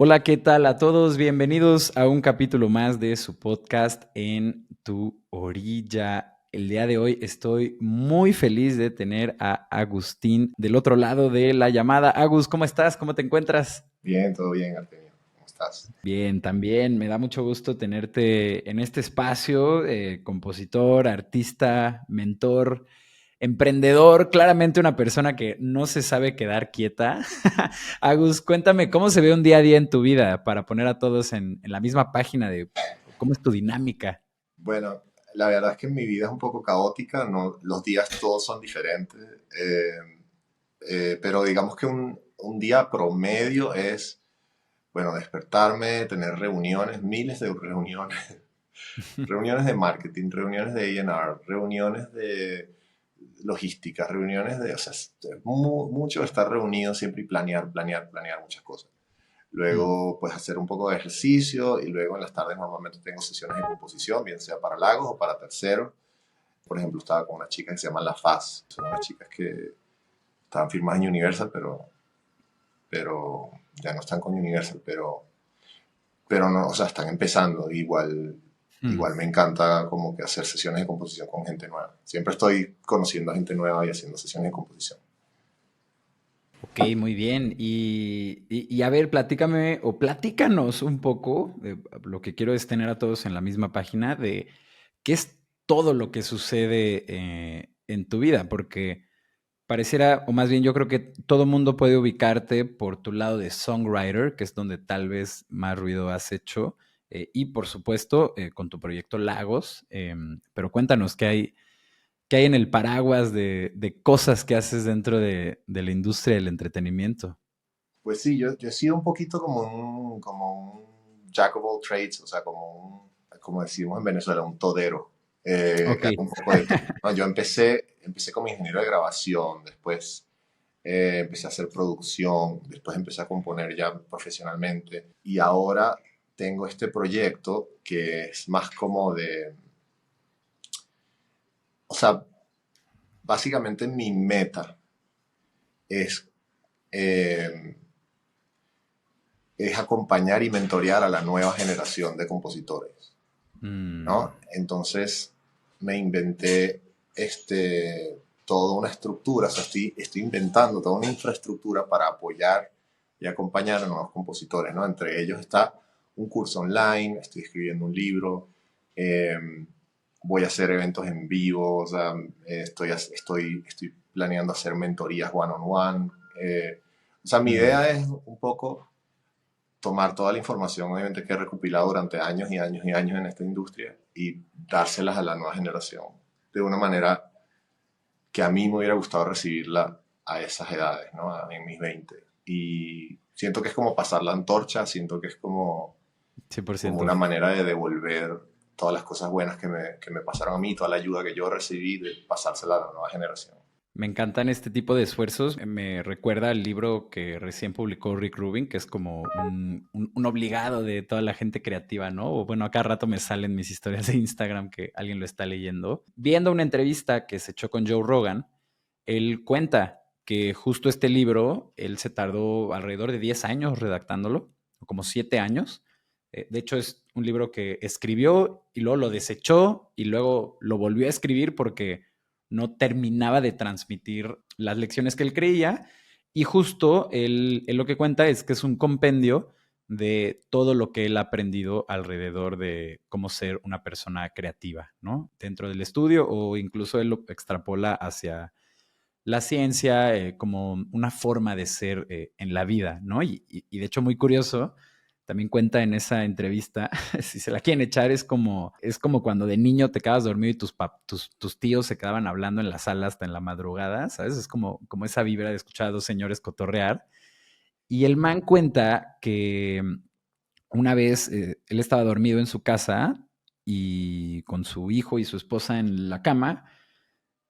Hola, ¿qué tal a todos? Bienvenidos a un capítulo más de su podcast En tu Orilla. El día de hoy estoy muy feliz de tener a Agustín del otro lado de la llamada. Agus, ¿cómo estás? ¿Cómo te encuentras? Bien, todo bien, Artemio. ¿Cómo estás? Bien, también me da mucho gusto tenerte en este espacio, compositor, artista, mentor, emprendedor, claramente una persona que no se sabe quedar quieta. Agus, cuéntame, ¿cómo se ve un día a día en tu vida para poner a todos en la misma página de cómo es tu dinámica? Bueno, la verdad es que mi vida es un poco caótica, no, los días todos son diferentes, pero digamos que un día promedio es, bueno, despertarme, tener reuniones, miles de reuniones, reuniones de marketing, reuniones de A&R, reuniones de logística, reuniones de, o sea, mucho estar reunido siempre y planear muchas cosas. Mm. Luego, pues hacer un poco de ejercicio y luego en las tardes normalmente tengo sesiones de composición, bien sea para lagos o para terceros. Por ejemplo, estaba con una chica que se llama La Faz. Son unas chicas que estaban firmadas en Universal, pero ya no están con Universal, pero no, o sea, están empezando. Mm. Igual me encanta como que hacer sesiones de composición con gente nueva. Siempre estoy conociendo a gente nueva y haciendo sesiones de composición. Ok, muy bien. Y a ver, platícame o platícanos un poco, lo que quiero es tener a todos en la misma página de qué es todo lo que sucede en tu vida, porque pareciera, o más bien yo creo que todo mundo puede ubicarte por tu lado de songwriter, que es donde tal vez más ruido has hecho, y por supuesto con tu proyecto Lagos, pero cuéntanos qué hay en el paraguas de cosas que haces dentro de la industria del entretenimiento. Pues sí, yo he sido un poquito como un jack of all trades, o sea, como decimos en Venezuela, un todero, Ok. que hago un poco de todo, ¿no? Yo empecé como ingeniero de grabación, después empecé a hacer producción, después empecé a componer ya profesionalmente y ahora tengo este proyecto que es más como de, o sea, básicamente mi meta es... eh, es acompañar y mentorear a la nueva generación de compositores, Mm. ¿no? Entonces me inventé toda una estructura, o sea, estoy inventando toda una infraestructura para apoyar y acompañar a nuevos compositores, ¿no? Entre ellos está un curso online, estoy escribiendo un libro, eh, voy a hacer eventos en vivo, o sea, estoy planeando hacer mentorías one-on-one. O sea, mi Mm. idea es un poco tomar toda la información, obviamente, que he recopilado durante años y años y años en esta industria y dárselas a la nueva generación de una manera que a mí me hubiera gustado recibirla a esas edades, ¿no? En mis 20. Y siento que es como pasar la antorcha, siento que es como 100%. una manera de devolver todas las cosas buenas que me pasaron a mí, toda la ayuda que yo recibí, de pasársela a la nueva generación. Me encantan este tipo de esfuerzos. Me recuerda al libro que recién publicó Rick Rubin, que es como un obligado de toda la gente creativa, ¿no? O bueno, a cada rato me salen mis historias de Instagram que alguien lo está leyendo. Viendo una entrevista que se echó con Joe Rogan, él cuenta que justo este libro, él se tardó alrededor de 10 años redactándolo, o como 7 años. De hecho, es un libro que escribió y luego lo desechó y luego lo volvió a escribir porque no terminaba de transmitir las lecciones que él creía. Y justo él lo que cuenta es que es un compendio de todo lo que él ha aprendido alrededor de cómo ser una persona creativa, ¿no? Dentro del estudio o incluso él lo extrapola hacia la ciencia como una forma de ser en la vida, ¿no? Y de hecho muy curioso, también cuenta en esa entrevista, si se la quieren echar, es como cuando de niño te quedas dormido y tus tíos se quedaban hablando en la sala hasta en la madrugada, ¿sabes? Es como esa vibra de escuchar a dos señores cotorrear. Y el man cuenta que una vez él estaba dormido en su casa y con su hijo y su esposa en la cama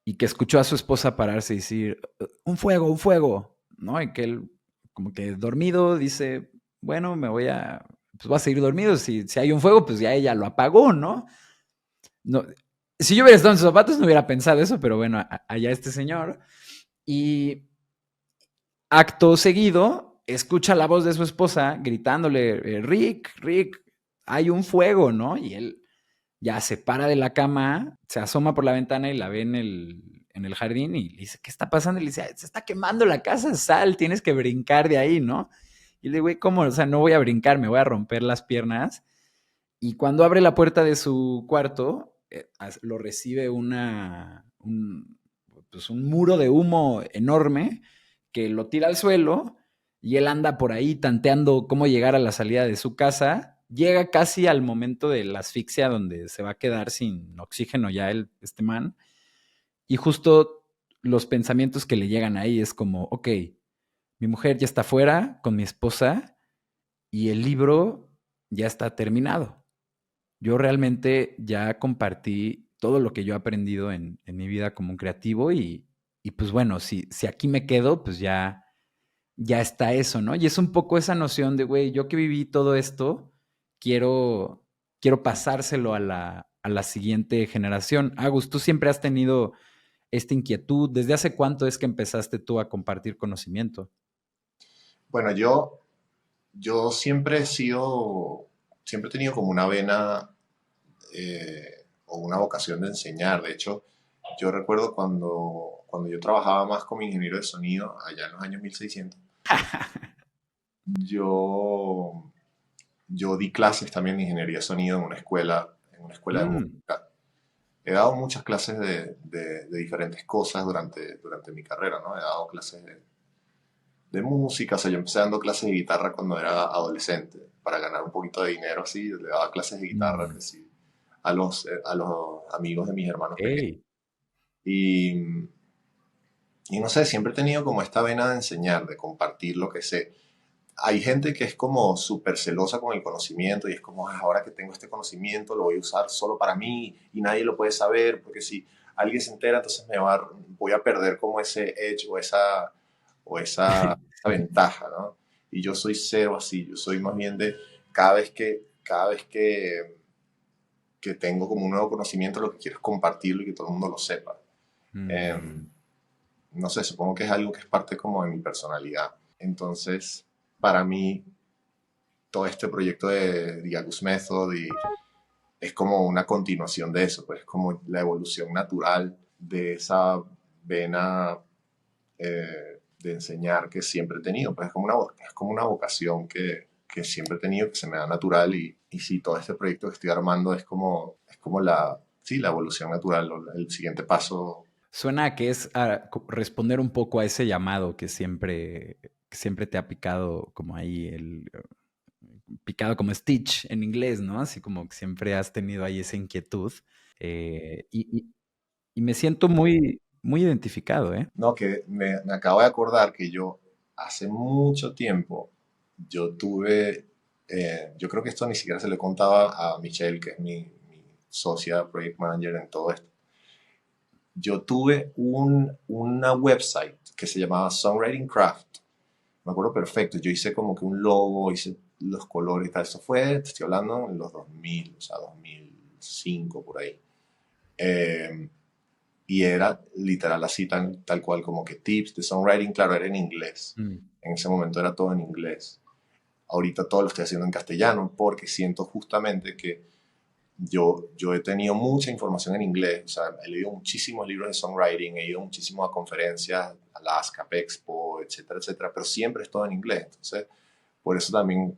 y que escuchó a su esposa pararse y decir, un fuego, ¿no? Y que él, como que dormido, dice, bueno, pues voy a seguir dormido, si hay un fuego, pues ya ella lo apagó, ¿no? No, si yo hubiera estado en sus zapatos no hubiera pensado eso, pero bueno, allá este señor. Y acto seguido, escucha la voz de su esposa gritándole, Rick, Rick, hay un fuego, ¿no? Y él ya se para de la cama, se asoma por la ventana y la ve en el jardín y le dice, ¿qué está pasando? Y le dice, se está quemando la casa, sal, tienes que brincar de ahí, ¿no? Y le digo, güey, ¿cómo? O sea, no voy a brincar, me voy a romper las piernas. Y cuando abre la puerta de su cuarto, lo recibe pues un muro de humo enorme que lo tira al suelo y él anda por ahí tanteando cómo llegar a la salida de su casa. Llega casi al momento de la asfixia donde se va a quedar sin oxígeno ya este man. Y justo los pensamientos que le llegan ahí es como, ok, mi mujer ya está fuera con mi esposa y el libro ya está terminado. Yo realmente ya compartí todo lo que yo he aprendido en mi vida como un creativo y pues bueno, si aquí me quedo, pues ya está eso, ¿no? Y es un poco esa noción de, güey, yo que viví todo esto, quiero, quiero pasárselo a la siguiente generación. Agus, tú siempre has tenido esta inquietud. ¿Desde hace cuánto es que empezaste tú a compartir conocimiento? Bueno, yo siempre he tenido como una vena o una vocación de enseñar. De hecho, yo recuerdo cuando yo trabajaba más como ingeniero de sonido, allá en los años 1600, yo, yo di clases también de ingeniería de sonido en una escuela de Mm, música. He dado muchas clases de diferentes cosas durante mi carrera, ¿no? He dado clases de música, o sea, yo empecé dando clases de guitarra cuando era adolescente, para ganar un poquito de dinero así, le daba clases de guitarra que mm, sí, a los amigos de mis hermanos pequeños. ok. Y, y no sé, siempre he tenido como esta vena de enseñar, de compartir lo que sé. Hay gente que es como súper celosa con el conocimiento y es como, "Ah, ahora que tengo este conocimiento lo voy a usar solo para mí y nadie lo puede saber, porque si alguien se entera, entonces voy a perder como ese edge esa Sí. ventaja, ¿no? Y yo soy cero así, yo soy más bien de cada vez que tengo como un nuevo conocimiento, lo que quiero es compartirlo y que todo el mundo lo sepa. Eh, Mm, no sé, supongo que es algo que es parte como de mi personalidad. Entonces, para mí, todo este proyecto de The Agus Method es como una continuación de eso, pues es como la evolución natural de esa vena de enseñar que siempre he tenido, pues es como una vocación que siempre he tenido, que se me da natural y sí, todo este proyecto que estoy armando es como sí, la evolución natural, el siguiente paso. suena a que es responder un poco a ese llamado que siempre te ha picado como ahí, picado como Stitch en inglés, ¿no? Así como que siempre has tenido ahí esa inquietud. eh, y, y- y me siento muy identificado, ¿eh? No, que me acabo de acordar que yo hace mucho tiempo, yo creo que esto ni siquiera se le contaba a Michelle, que es mi socia, project manager en todo esto. Yo tuve una website que se llamaba Songwriting Craft. Me acuerdo perfecto. Yo hice como que un logo, hice los colores y tal. Eso fue, te estoy hablando en los 2000, o sea, 2005 por ahí. Eh, y era literal así, tal cual, como que tips de songwriting, claro, era en inglés. Mm, En ese momento era todo en inglés. Ahorita todo lo estoy haciendo en castellano porque siento justamente que yo he tenido mucha información en inglés, o sea, he leído muchísimos libros de songwriting, he ido muchísimo a conferencias, a la ASCAP Expo, etcétera, etcétera, pero siempre es todo en inglés. Entonces, por eso también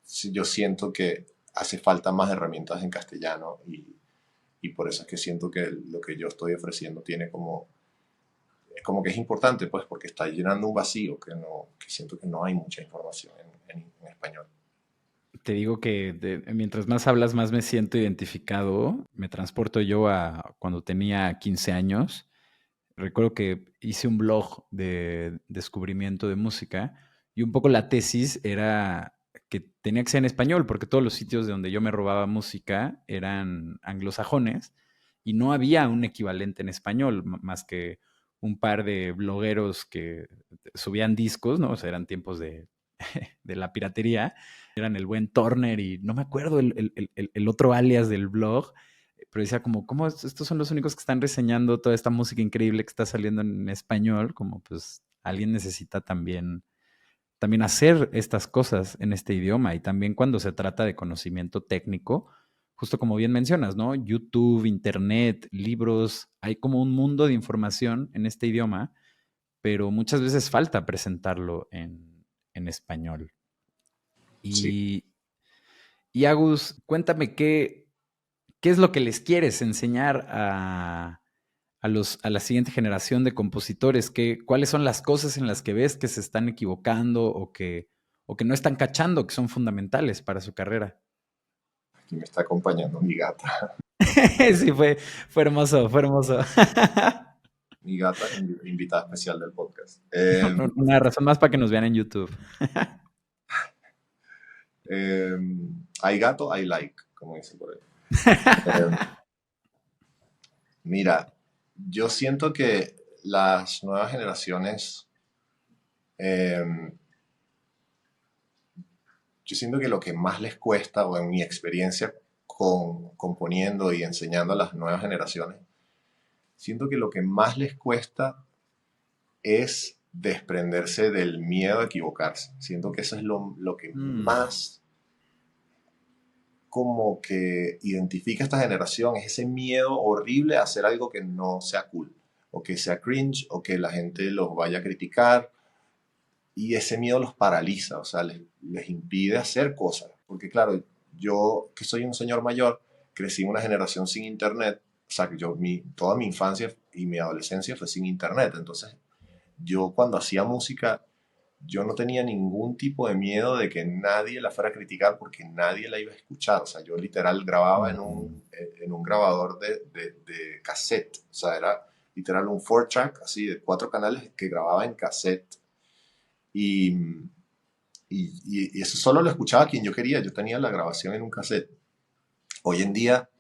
sí, yo siento que hace falta más herramientas en castellano y por eso es que siento que lo que yo estoy ofreciendo tiene como, es como que es importante, pues, porque está llenando un vacío que siento que no hay mucha información en español. Te digo que mientras más hablas, más me siento identificado. Me transporto yo a cuando tenía 15 años. Recuerdo que hice un blog de descubrimiento de música y un poco la tesis era que tenía que ser en español porque todos los sitios de donde yo me robaba música eran anglosajones y no había un equivalente en español más que un par de blogueros que subían discos, ¿no? O sea, eran tiempos de la piratería, eran el buen Turner y no me acuerdo el otro alias del blog, pero decía como, ¿cómo estos son los únicos que están reseñando toda esta música increíble que está saliendo en español? Como pues alguien necesita también también hacer estas cosas en este idioma y también cuando se trata de conocimiento técnico, justo como bien mencionas, ¿no? YouTube, Internet, libros, hay como un mundo de información en este idioma, pero muchas veces falta presentarlo en español. Sí. Y, y Agus, cuéntame qué es lo que les quieres enseñar a la siguiente generación de compositores, cuáles son las cosas en las que ves que se están equivocando o que no están cachando, que son fundamentales para su carrera. Aquí me está acompañando mi gata. Sí, fue hermoso, fue hermoso. Mi gata invitada especial del podcast. Una razón más para que nos vean en YouTube. Hay gato, hay like, como dicen por ahí. Eh, Mira, yo siento que las nuevas generaciones, eh, yo siento que lo que más les cuesta, o en mi experiencia componiendo y enseñando a las nuevas generaciones, siento que lo que más les cuesta es desprenderse del miedo a equivocarse. Siento que eso es lo que Mm, más como que identifica a esta generación, es ese miedo horrible a hacer algo que no sea cool, o que sea cringe, o que la gente los vaya a criticar, y ese miedo los paraliza, o sea, les impide hacer cosas. Porque claro, yo que soy un señor mayor, crecí en una generación sin internet, o sea, que toda mi infancia y mi adolescencia fue sin internet, entonces yo cuando hacía música, yo no tenía ningún tipo de miedo de que nadie la fuera a criticar porque nadie la iba a escuchar. O sea, yo literal grababa en un grabador de cassette. O sea, era literal un 4-track, así de 4 canales que grababa en cassette. Y, y eso solo lo escuchaba quien yo quería. Yo tenía la grabación en un cassette. Hoy en día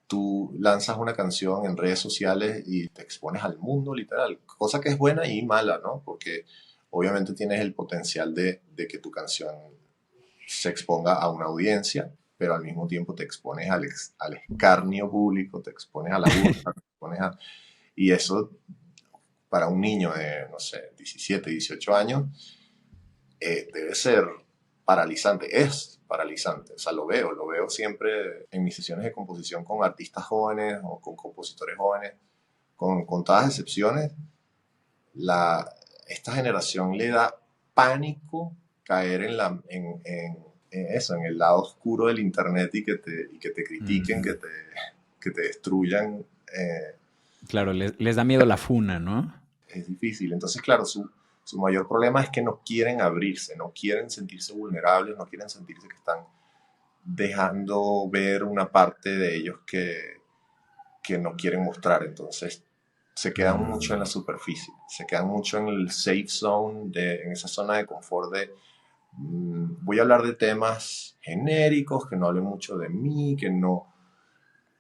tú lanzas una canción en redes sociales y te expones al mundo, literal, cosa que es buena y mala, ¿no? Porque obviamente tienes el potencial de que tu canción se exponga a una audiencia, pero al mismo tiempo te expones al escarnio público, te expones a la burla, te expones a... Y eso para un niño de, no sé, 17, 18 años, debe ser paralizante, es paralizante, o sea, lo veo siempre en mis sesiones de composición con artistas jóvenes o con compositores jóvenes, con contadas excepciones, la, esta generación le da pánico caer en eso, en el lado oscuro del internet y que te critiquen, mm. que te destruyan. Claro, les da miedo la funa, ¿no? Es difícil. Entonces, claro, su mayor problema es que no quieren abrirse, no quieren sentirse vulnerables, no quieren sentirse que están dejando ver una parte de ellos que no quieren mostrar. Entonces, se quedan mucho en la Mm. superficie, se quedan mucho en el safe zone, en esa zona de confort de voy a hablar de temas genéricos, que no hablen mucho de mí, que no...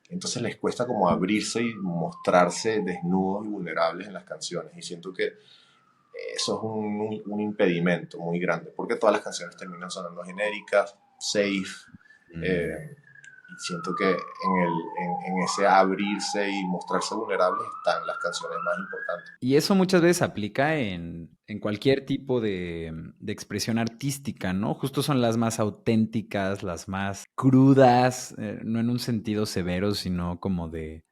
Entonces les cuesta como abrirse y mostrarse desnudos y vulnerables en las canciones. Y siento que eso es un impedimento muy grande, porque todas las canciones terminan sonando genéricas, safe, Mm. eh, y siento que en ese abrirse y mostrarse vulnerables están las canciones más importantes. Y eso muchas veces aplica en cualquier tipo de expresión artística, ¿no? Justo son las más auténticas, las más crudas, no en un sentido severo, sino como de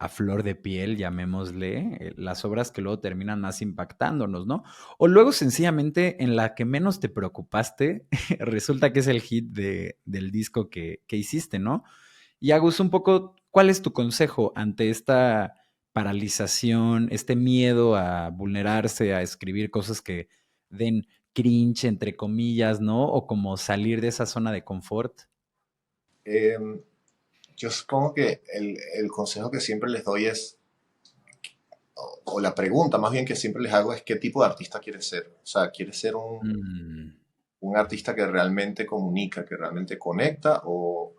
a flor de piel, llamémosle, las obras que luego terminan más impactándonos, ¿no? O luego sencillamente en la que menos te preocupaste, resulta que es el hit del disco que hiciste, ¿no? Y Agus, un poco, ¿cuál es tu consejo ante esta paralización, este miedo a vulnerarse, a escribir cosas que den cringe, entre comillas, ¿no? O como salir de esa zona de confort. Eh, yo supongo que el consejo que siempre les doy es, o la pregunta más bien que siempre les hago es qué tipo de artista quieres ser. O sea, ¿quieres ser Mm, un artista que realmente comunica, que realmente conecta o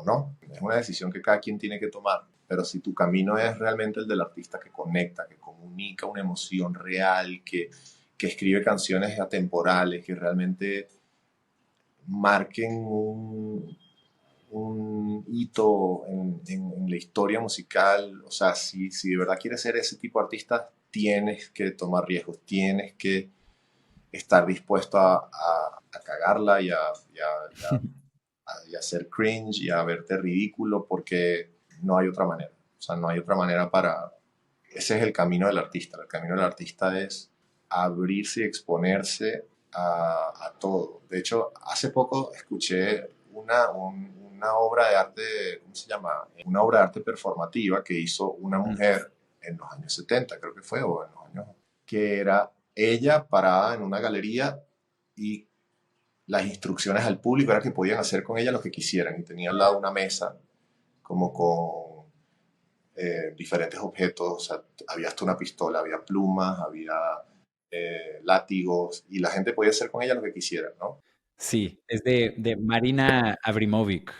no? Es una decisión que cada quien tiene que tomar. Pero si tu camino es realmente el del artista que conecta, que comunica una emoción real, que escribe canciones atemporales, que realmente marquen un hito en la historia musical. O sea, si de verdad quieres ser ese tipo de artista, tienes que tomar riesgos, tienes que estar dispuesto a cagarla y a hacer cringe y a verte ridículo porque no hay otra manera. O sea, no hay otra manera para... Ese es el camino del artista. El camino del artista es abrirse y exponerse a todo. De hecho, hace poco escuché una obra de arte, ¿cómo se llama? Una obra de arte performativa que hizo una mujer en los años 70, creo que fue, o en los años, que era ella parada en una galería y las instrucciones al público era que podían hacer con ella lo que quisieran y tenía al lado una mesa como con diferentes objetos, o sea, había hasta una pistola, había plumas, había látigos y la gente podía hacer con ella lo que quisiera, ¿no? Sí, es de Marina Abramovic.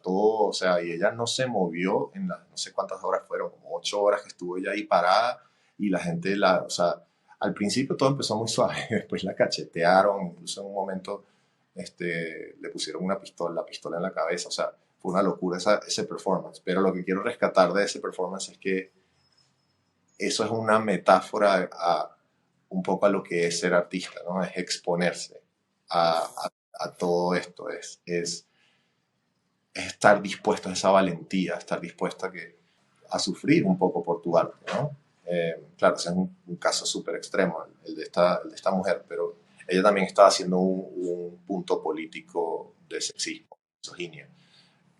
Todo, o sea, y ella no se movió en las, no sé cuántas horas fueron, como 8 horas que estuvo ella ahí parada y la gente, o sea, al principio todo empezó muy suave, después la cachetearon, incluso en un momento le pusieron la pistola en la cabeza, o sea, fue una locura ese performance, pero lo que quiero rescatar de ese performance es que eso es una metáfora un poco a lo que es ser artista, ¿no? Es exponerse a todo esto, es estar dispuesto a esa valentía, estar dispuesto a sufrir un poco por tu arte, ¿no? Claro, ese es un caso súper extremo, el de esta mujer, pero ella también estaba haciendo un punto político de sexismo, misoginia,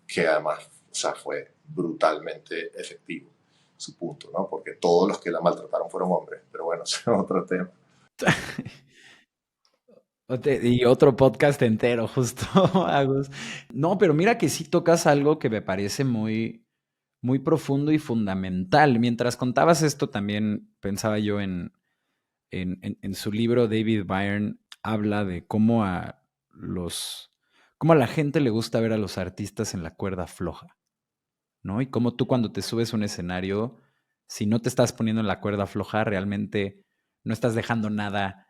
que además, o sea, fue brutalmente efectivo su punto, ¿no? Porque todos los que la maltrataron fueron hombres, pero bueno, ese es otro tema. Y otro podcast entero, justo, Agus. No, pero mira que sí tocas algo que me parece muy profundo y fundamental. Mientras contabas esto, también pensaba yo en su libro. David Byrne habla de cómo a la gente le gusta ver a los artistas en la cuerda floja, ¿no? Y cómo tú cuando te subes a un escenario, si no te estás poniendo en la cuerda floja, realmente no estás dejando nada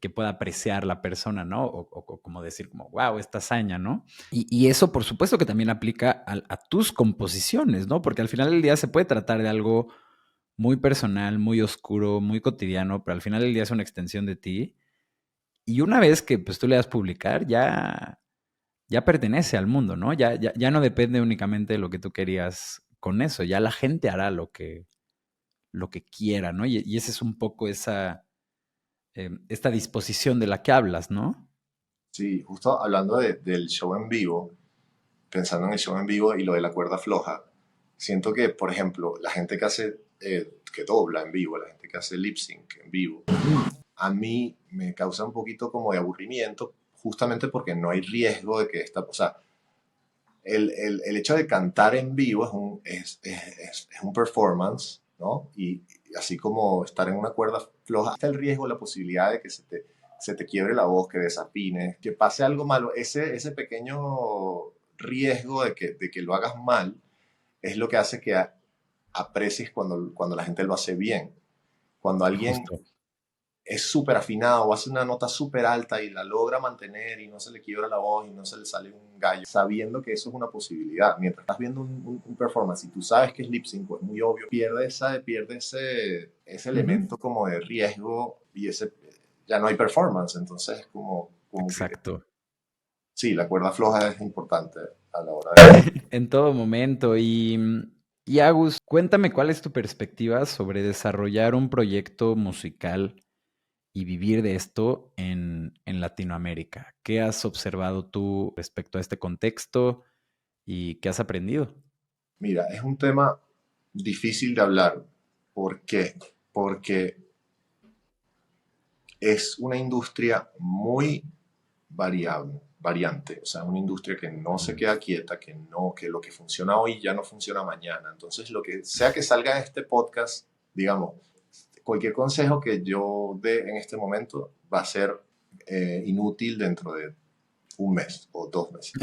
que pueda apreciar la persona, ¿no? O como decir, como, wow, esta hazaña, ¿no? Y eso, por supuesto, que también aplica a tus composiciones, ¿no? Porque al final del día se puede tratar de algo muy personal, muy oscuro, muy cotidiano, pero al final del día es una extensión de ti. Y una vez que pues, tú le das publicar, ya pertenece al mundo, ¿no? Ya no depende únicamente de lo que tú querías con eso, ya la gente hará lo que quiera, ¿no? Y esa es un poco esta disposición de la que hablas, ¿no? Sí, justo hablando del show en vivo, pensando en el show en vivo y lo de la cuerda floja, siento que, por ejemplo, la gente que hace, que dobla en vivo, la gente que hace lip sync en vivo, a mí me causa un poquito como de aburrimiento, justamente porque no hay riesgo de que esta, o sea, el hecho de cantar en vivo es un performance, ¿no? Y así como estar en una cuerda floja, está el riesgo, la posibilidad de que se te quiebre la voz, que desafines, que pase algo malo. Ese pequeño riesgo de que lo hagas mal es lo que hace que aprecies cuando la gente lo hace bien. Cuando alguien Justo. es súper afinado o hace una nota súper alta y la logra mantener y no se le quiebra la voz y no se le sale un gallo, sabiendo que eso es una posibilidad. Mientras estás viendo un performance y tú sabes que es lip sync, es muy obvio, pierde ese Ujú. elemento como de riesgo y ya no hay performance. Entonces es como que Exacto. sí, la cuerda floja es importante a la hora de... En todo momento. Y Agus, cuéntame cuál es tu perspectiva sobre desarrollar un proyecto musical y vivir de esto en Latinoamérica. ¿Qué has observado tú respecto a este contexto y qué has aprendido? Mira, es un tema difícil de hablar. ¿Por qué? Porque es una industria muy variante, o sea, una industria que no se queda quieta, que lo que funciona hoy ya no funciona mañana. Entonces, lo que sea que salga en este podcast, digamos, cualquier consejo que yo dé en este momento va a ser inútil dentro de un mes o 2 meses,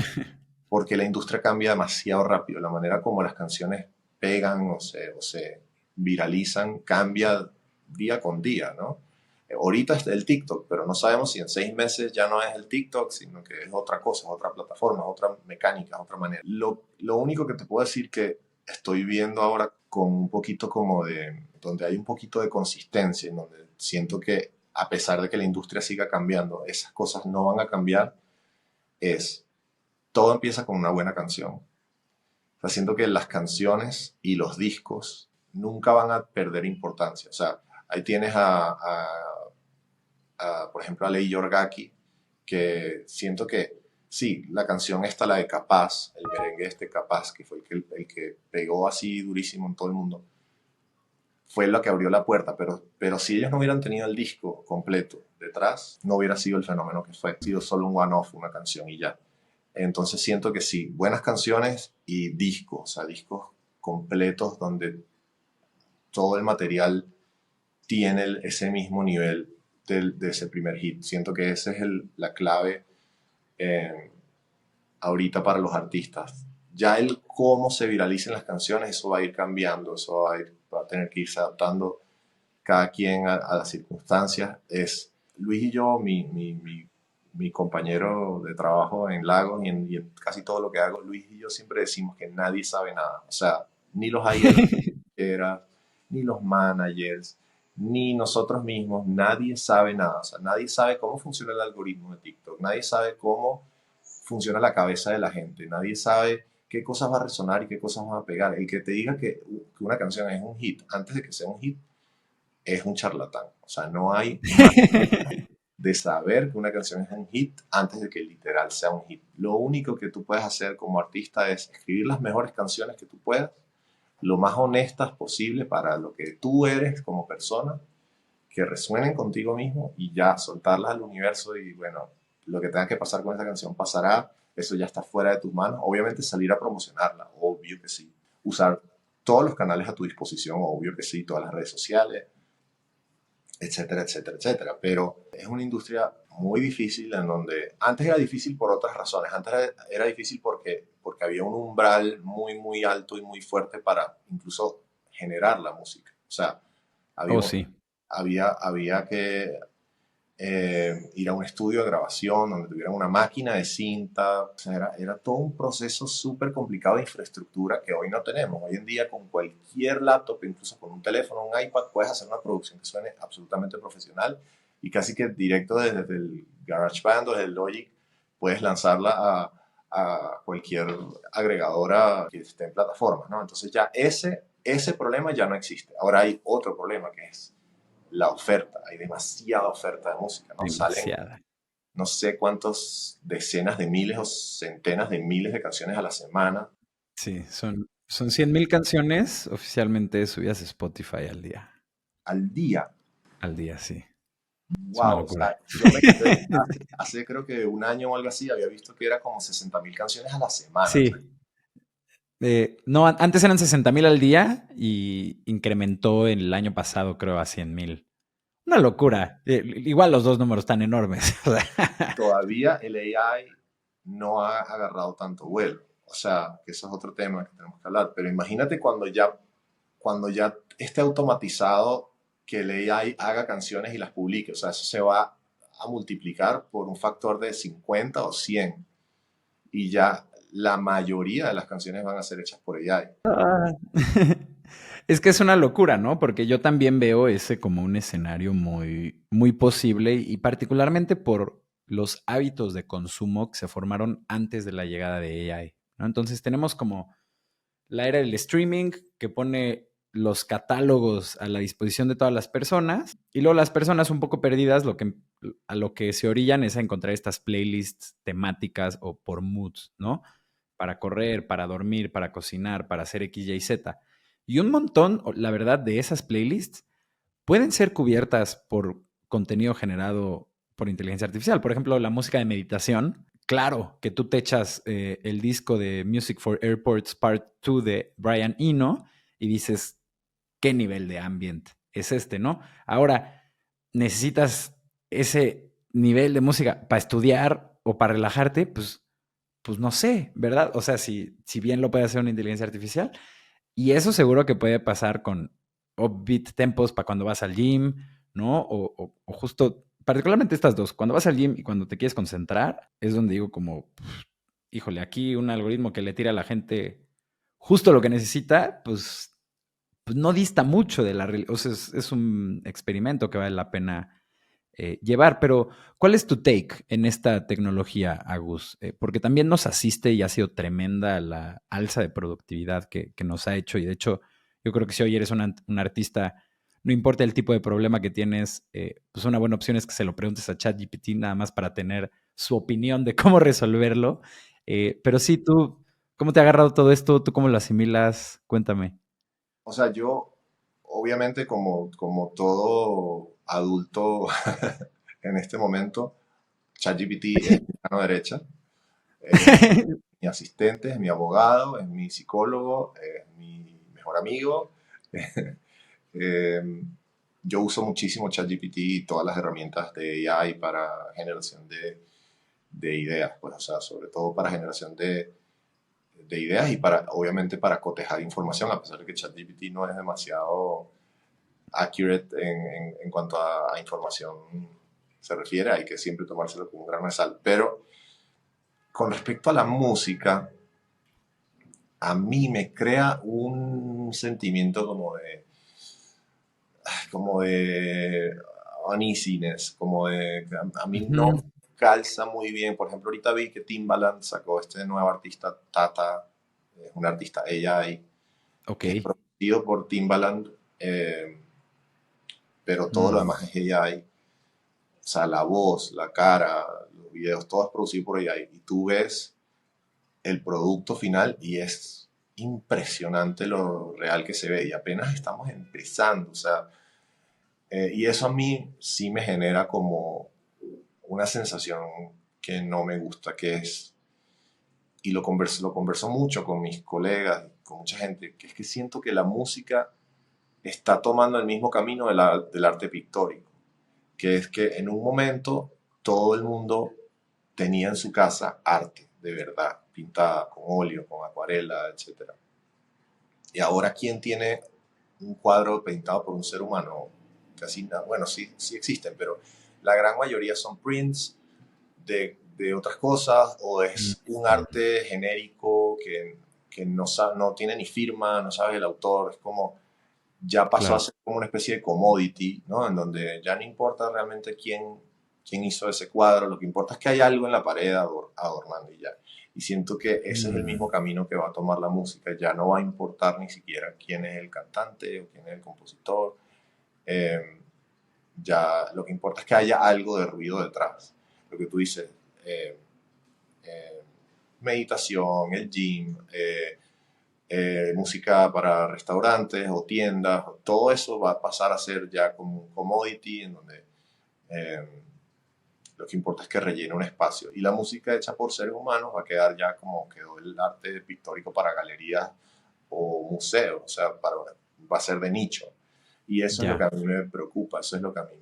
porque la industria cambia demasiado rápido, la manera como las canciones pegan o se viralizan cambia día con día, ¿no? Ahorita es el TikTok, pero no sabemos si en 6 meses ya no es el TikTok, sino que es otra cosa, es otra plataforma, es otra mecánica, es otra manera. Lo único que te puedo decir que estoy viendo ahora con un poquito como donde hay un poquito de consistencia, en donde siento que a pesar de que la industria siga cambiando, esas cosas no van a cambiar, es todo empieza con una buena canción. O sea, siento que las canciones y los discos nunca van a perder importancia. O sea, ahí tienes por ejemplo, a Ley Yorgaki, que siento que sí, la canción esta, la de Capaz, el merengue este Capaz, que fue el que pegó así durísimo en todo el mundo, fue lo que abrió la puerta, pero si ellos no hubieran tenido el disco completo detrás, no hubiera sido el fenómeno que fue. Ha sido solo un one-off, una canción y ya. Entonces siento que sí, buenas canciones y discos, o sea, discos completos donde todo el material tiene ese mismo nivel de ese primer hit. Siento que esa es la clave eh, ahorita para los artistas. Ya el cómo se viralicen las canciones, eso va a ir cambiando, eso va a tener que irse adaptando cada quien a las circunstancias. Es Luis y yo, mi compañero de trabajo en Lagos y en casi todo lo que hago, Luis y yo siempre decimos que nadie sabe nada. O sea, ni los era, ni los managers, ni nosotros mismos, nadie sabe nada. O sea, nadie sabe cómo funciona el algoritmo de TikTok, nadie sabe cómo funciona la cabeza de la gente, nadie sabe qué cosas va a resonar y qué cosas van a pegar. El que te diga que una canción es un hit antes de que sea un hit es un charlatán. O sea, no hay de saber que una canción es un hit antes de que literal sea un hit. Lo único que tú puedes hacer como artista es escribir las mejores canciones que tú puedas, lo más honestas posible para lo que tú eres como persona, que resuenen contigo mismo y ya soltarlas al universo y bueno, lo que tenga que pasar con esa canción pasará, eso ya está fuera de tus manos. Obviamente salir a promocionarla, obvio que sí. Usar todos los canales a tu disposición, obvio que sí, todas las redes sociales, etcétera, etcétera, etcétera. Pero es una industria muy difícil en donde antes era difícil por otras razones. Antes era difícil porque había un umbral muy, muy alto y muy fuerte para incluso generar la música. O sea, había, Oh, sí. había que ir a un estudio de grabación donde tuvieran una máquina de cinta. O sea, era todo un proceso súper complicado de infraestructura que hoy no tenemos. Hoy en día con cualquier laptop, incluso con un teléfono, un iPad, puedes hacer una producción que suene absolutamente profesional y casi que directo desde el GarageBand o desde el Logic puedes lanzarla a cualquier agregadora que esté en plataformas, ¿no? Entonces ya ese problema ya no existe. Ahora hay otro problema que es la oferta. Hay demasiada oferta de música, ¿no? Salen Demasiada. no sé cuántos decenas de miles o centenas de miles de canciones a la semana. Sí, son 100,000 canciones oficialmente subidas a Spotify al día. Al día. Al día, sí. Es una Wow, o locura. sea, yo me quedé hace creo que un año o algo así, había visto que era como 60.000 canciones a la semana. O sea, Sí. No, antes eran 60,000 al día y incrementó el año pasado, creo, a 100,000. Una locura. Igual los dos números están enormes. O sea, todavía el AI no ha agarrado tanto vuelo. O sea, que eso es otro tema que tenemos que hablar. Pero imagínate cuando ya esté automatizado que el AI haga canciones y las publique. O sea, eso se va a multiplicar por un factor de 50 o 100. Y ya la mayoría de las canciones van a ser hechas por AI. es que es una locura, ¿no? Porque yo también veo ese como un escenario muy, muy posible y particularmente por los hábitos de consumo que se formaron antes de la llegada de AI, ¿no? Entonces tenemos como la era del streaming que pone los catálogos a la disposición de todas las personas y luego las personas un poco perdidas a lo que se orillan es a encontrar estas playlists temáticas o por moods, ¿no? Para correr, para dormir, para cocinar, para hacer X, Y, Z. Y un montón, la verdad, de esas playlists pueden ser cubiertas por contenido generado por inteligencia artificial. Por ejemplo, la música de meditación. Claro que tú te echas el disco de Music for Airports Part 2 de Brian Eno y dices, ¿qué nivel de ambient es este, no? Ahora, necesitas ese nivel de música para estudiar o para relajarte, pues no sé, ¿verdad? O sea, si bien lo puede hacer una inteligencia artificial, y eso seguro que puede pasar con upbeat tempos para cuando vas al gym, ¿no? O justo, particularmente estas dos, cuando vas al gym y cuando te quieres concentrar, es donde digo como, híjole, aquí un algoritmo que le tira a la gente justo lo que necesita, pues no dista mucho de la realidad. O sea, es un experimento que vale la pena llevar. Pero, ¿cuál es tu take en esta tecnología, Agus? Porque también nos asiste y ha sido tremenda la alza de productividad que nos ha hecho. Y de hecho, yo creo que si hoy eres un artista, no importa el tipo de problema que tienes, pues una buena opción es que se lo preguntes a ChatGPT nada más para tener su opinión de cómo resolverlo. Pero sí, tú, ¿cómo te ha agarrado todo esto? ¿Tú cómo lo asimilas? Cuéntame. O sea, yo, obviamente, como todo adulto en este momento, ChatGPT es mi mano derecha, es mi asistente, es mi abogado, es mi psicólogo, es mi mejor amigo. Eh, yo uso muchísimo ChatGPT y todas las herramientas de AI para generación de ideas, pues, o sea, sobre todo para generación de ideas y para, obviamente, para cotejar información, a pesar de que ChatGPT no es demasiado accurate en cuanto a información se refiere, hay que siempre tomárselo con un grano de sal. Pero con respecto a la música, a mí me crea un sentimiento como de uneasiness, como de, a mí no Ujú. calza muy bien. Por ejemplo, ahorita vi que Timbaland sacó este nuevo artista, Tata, es un artista AI, Ok. que es producido por Timbaland, eh, pero todo lo Mm, demás es AI. O sea, la voz, la cara, los videos, todo es producido por AI. Y tú ves el producto final y es impresionante lo real que se ve. Y apenas estamos empezando. O sea, y eso a mí sí me genera como una sensación que no me gusta, que es, y lo converso mucho con mis colegas, con mucha gente, que es que siento que la música está tomando el mismo camino del arte pictórico, que es que en un momento todo el mundo tenía en su casa arte, de verdad, pintada con óleo, con acuarela, etcétera. Y ahora, ¿quién tiene un cuadro pintado por un ser humano? Casi nada. Bueno, sí, sí existen, pero la gran mayoría son prints de otras cosas o mm, es un arte genérico que no tiene ni firma, no sabes el autor, es como ya pasó a claro. ser como una especie de commodity, ¿no? En donde ya no importa realmente quién hizo ese cuadro, lo que importa es que hay algo en la pared adornando y ya. Y siento que ese es el mismo Mm, camino que va a tomar la música, ya no va a importar ni siquiera quién es el cantante o quién es el compositor, eh, ya lo que importa es que haya algo de ruido detrás. Lo que tú dices, eh, eh, meditación, el gym, música para restaurantes o tiendas, todo eso va a pasar a ser ya como un commodity en donde eh, lo que importa es que rellene un espacio. Y la música hecha por seres humanos va a quedar ya como quedó el arte pictórico para galerías o museos, o sea, va a ser de nicho. Y eso es lo que ya. a mí me preocupa, eso es lo que a mí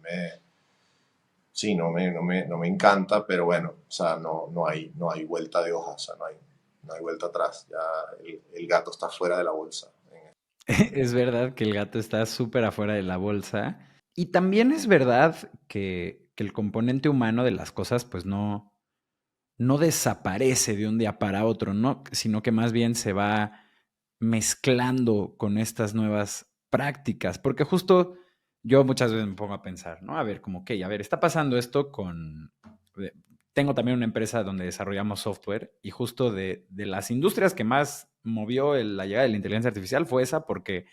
sí, no me encanta, pero bueno, o sea, no hay vuelta de hoja, o sea, no hay vuelta atrás, ya el gato está fuera de la bolsa. Es verdad que el gato está súper afuera de la bolsa. Y también es verdad que el componente humano de las cosas, pues no desaparece de un día para otro, ¿no? Sino que más bien se va mezclando con estas nuevas prácticas. Porque justo yo muchas veces me pongo a pensar, ¿no? A ver, como que, a ver, está pasando esto con... Tengo también una empresa donde desarrollamos software y justo de las industrias que más movió la llegada de la inteligencia artificial fue esa porque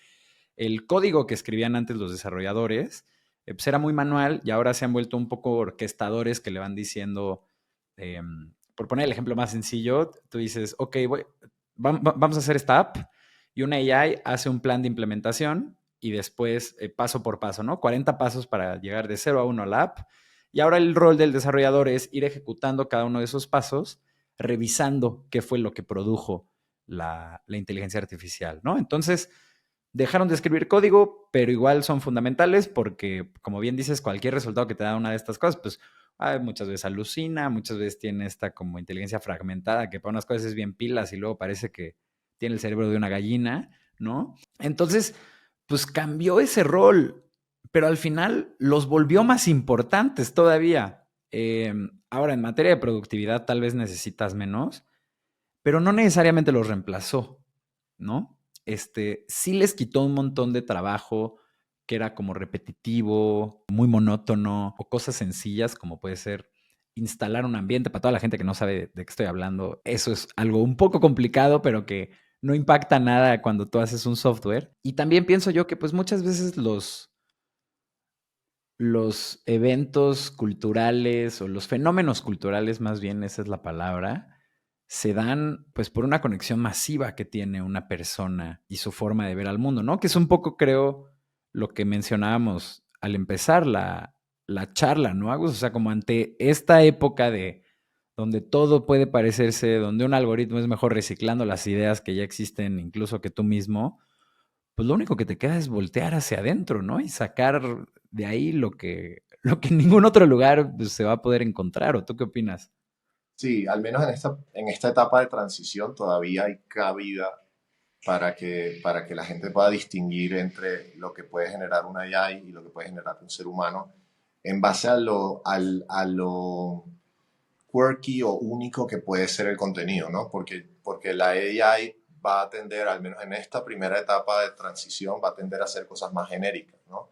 el código que escribían antes los desarrolladores pues era muy manual y ahora se han vuelto un poco orquestadores que le van diciendo, eh, por poner el ejemplo más sencillo, tú dices, ok, vamos a hacer esta app y una AI hace un plan de implementación y después paso por paso, ¿no? 40 pasos para llegar de 0 a 1 a la app. Y ahora el rol del desarrollador es ir ejecutando cada uno de esos pasos, revisando qué fue lo que produjo la inteligencia artificial, ¿no? Entonces, dejaron de escribir código, pero igual son fundamentales porque, como bien dices, cualquier resultado que te da una de estas cosas, pues muchas veces alucina, muchas veces tiene esta como inteligencia fragmentada que para unas cosas es bien pilas y luego parece que tiene el cerebro de una gallina, ¿no? Entonces, pues cambió ese rol, pero al final los volvió más importantes todavía. Ahora, en materia de productividad tal vez necesitas menos, pero no necesariamente los reemplazó, ¿no? Sí les quitó un montón de trabajo, que era como repetitivo, muy monótono, o cosas sencillas como puede ser instalar un ambiente para toda la gente que no sabe de qué estoy hablando. Eso es algo un poco complicado, pero que no impacta nada cuando tú haces un software. Y también pienso yo que pues muchas veces los eventos culturales o los fenómenos culturales, más bien esa es la palabra, se dan pues por una conexión masiva que tiene una persona y su forma de ver al mundo, ¿no? Que es un poco, creo, lo que mencionábamos al empezar la charla, ¿no, Agus? O sea, como ante esta época de donde todo puede parecerse, donde un algoritmo es mejor reciclando las ideas que ya existen, incluso que tú mismo, pues lo único que te queda es voltear hacia adentro, ¿no? Y sacar de ahí lo que en ningún otro lugar pues, se va a poder encontrar. ¿O tú qué opinas? Sí, al menos en esta etapa de transición todavía hay cabida para que la gente pueda distinguir entre lo que puede generar una AI y lo que puede generar un ser humano en base a lo quirky o único que puede ser el contenido, ¿no? Porque la AI va a tender, al menos en esta primera etapa de transición, va a tender a hacer cosas más genéricas, ¿no?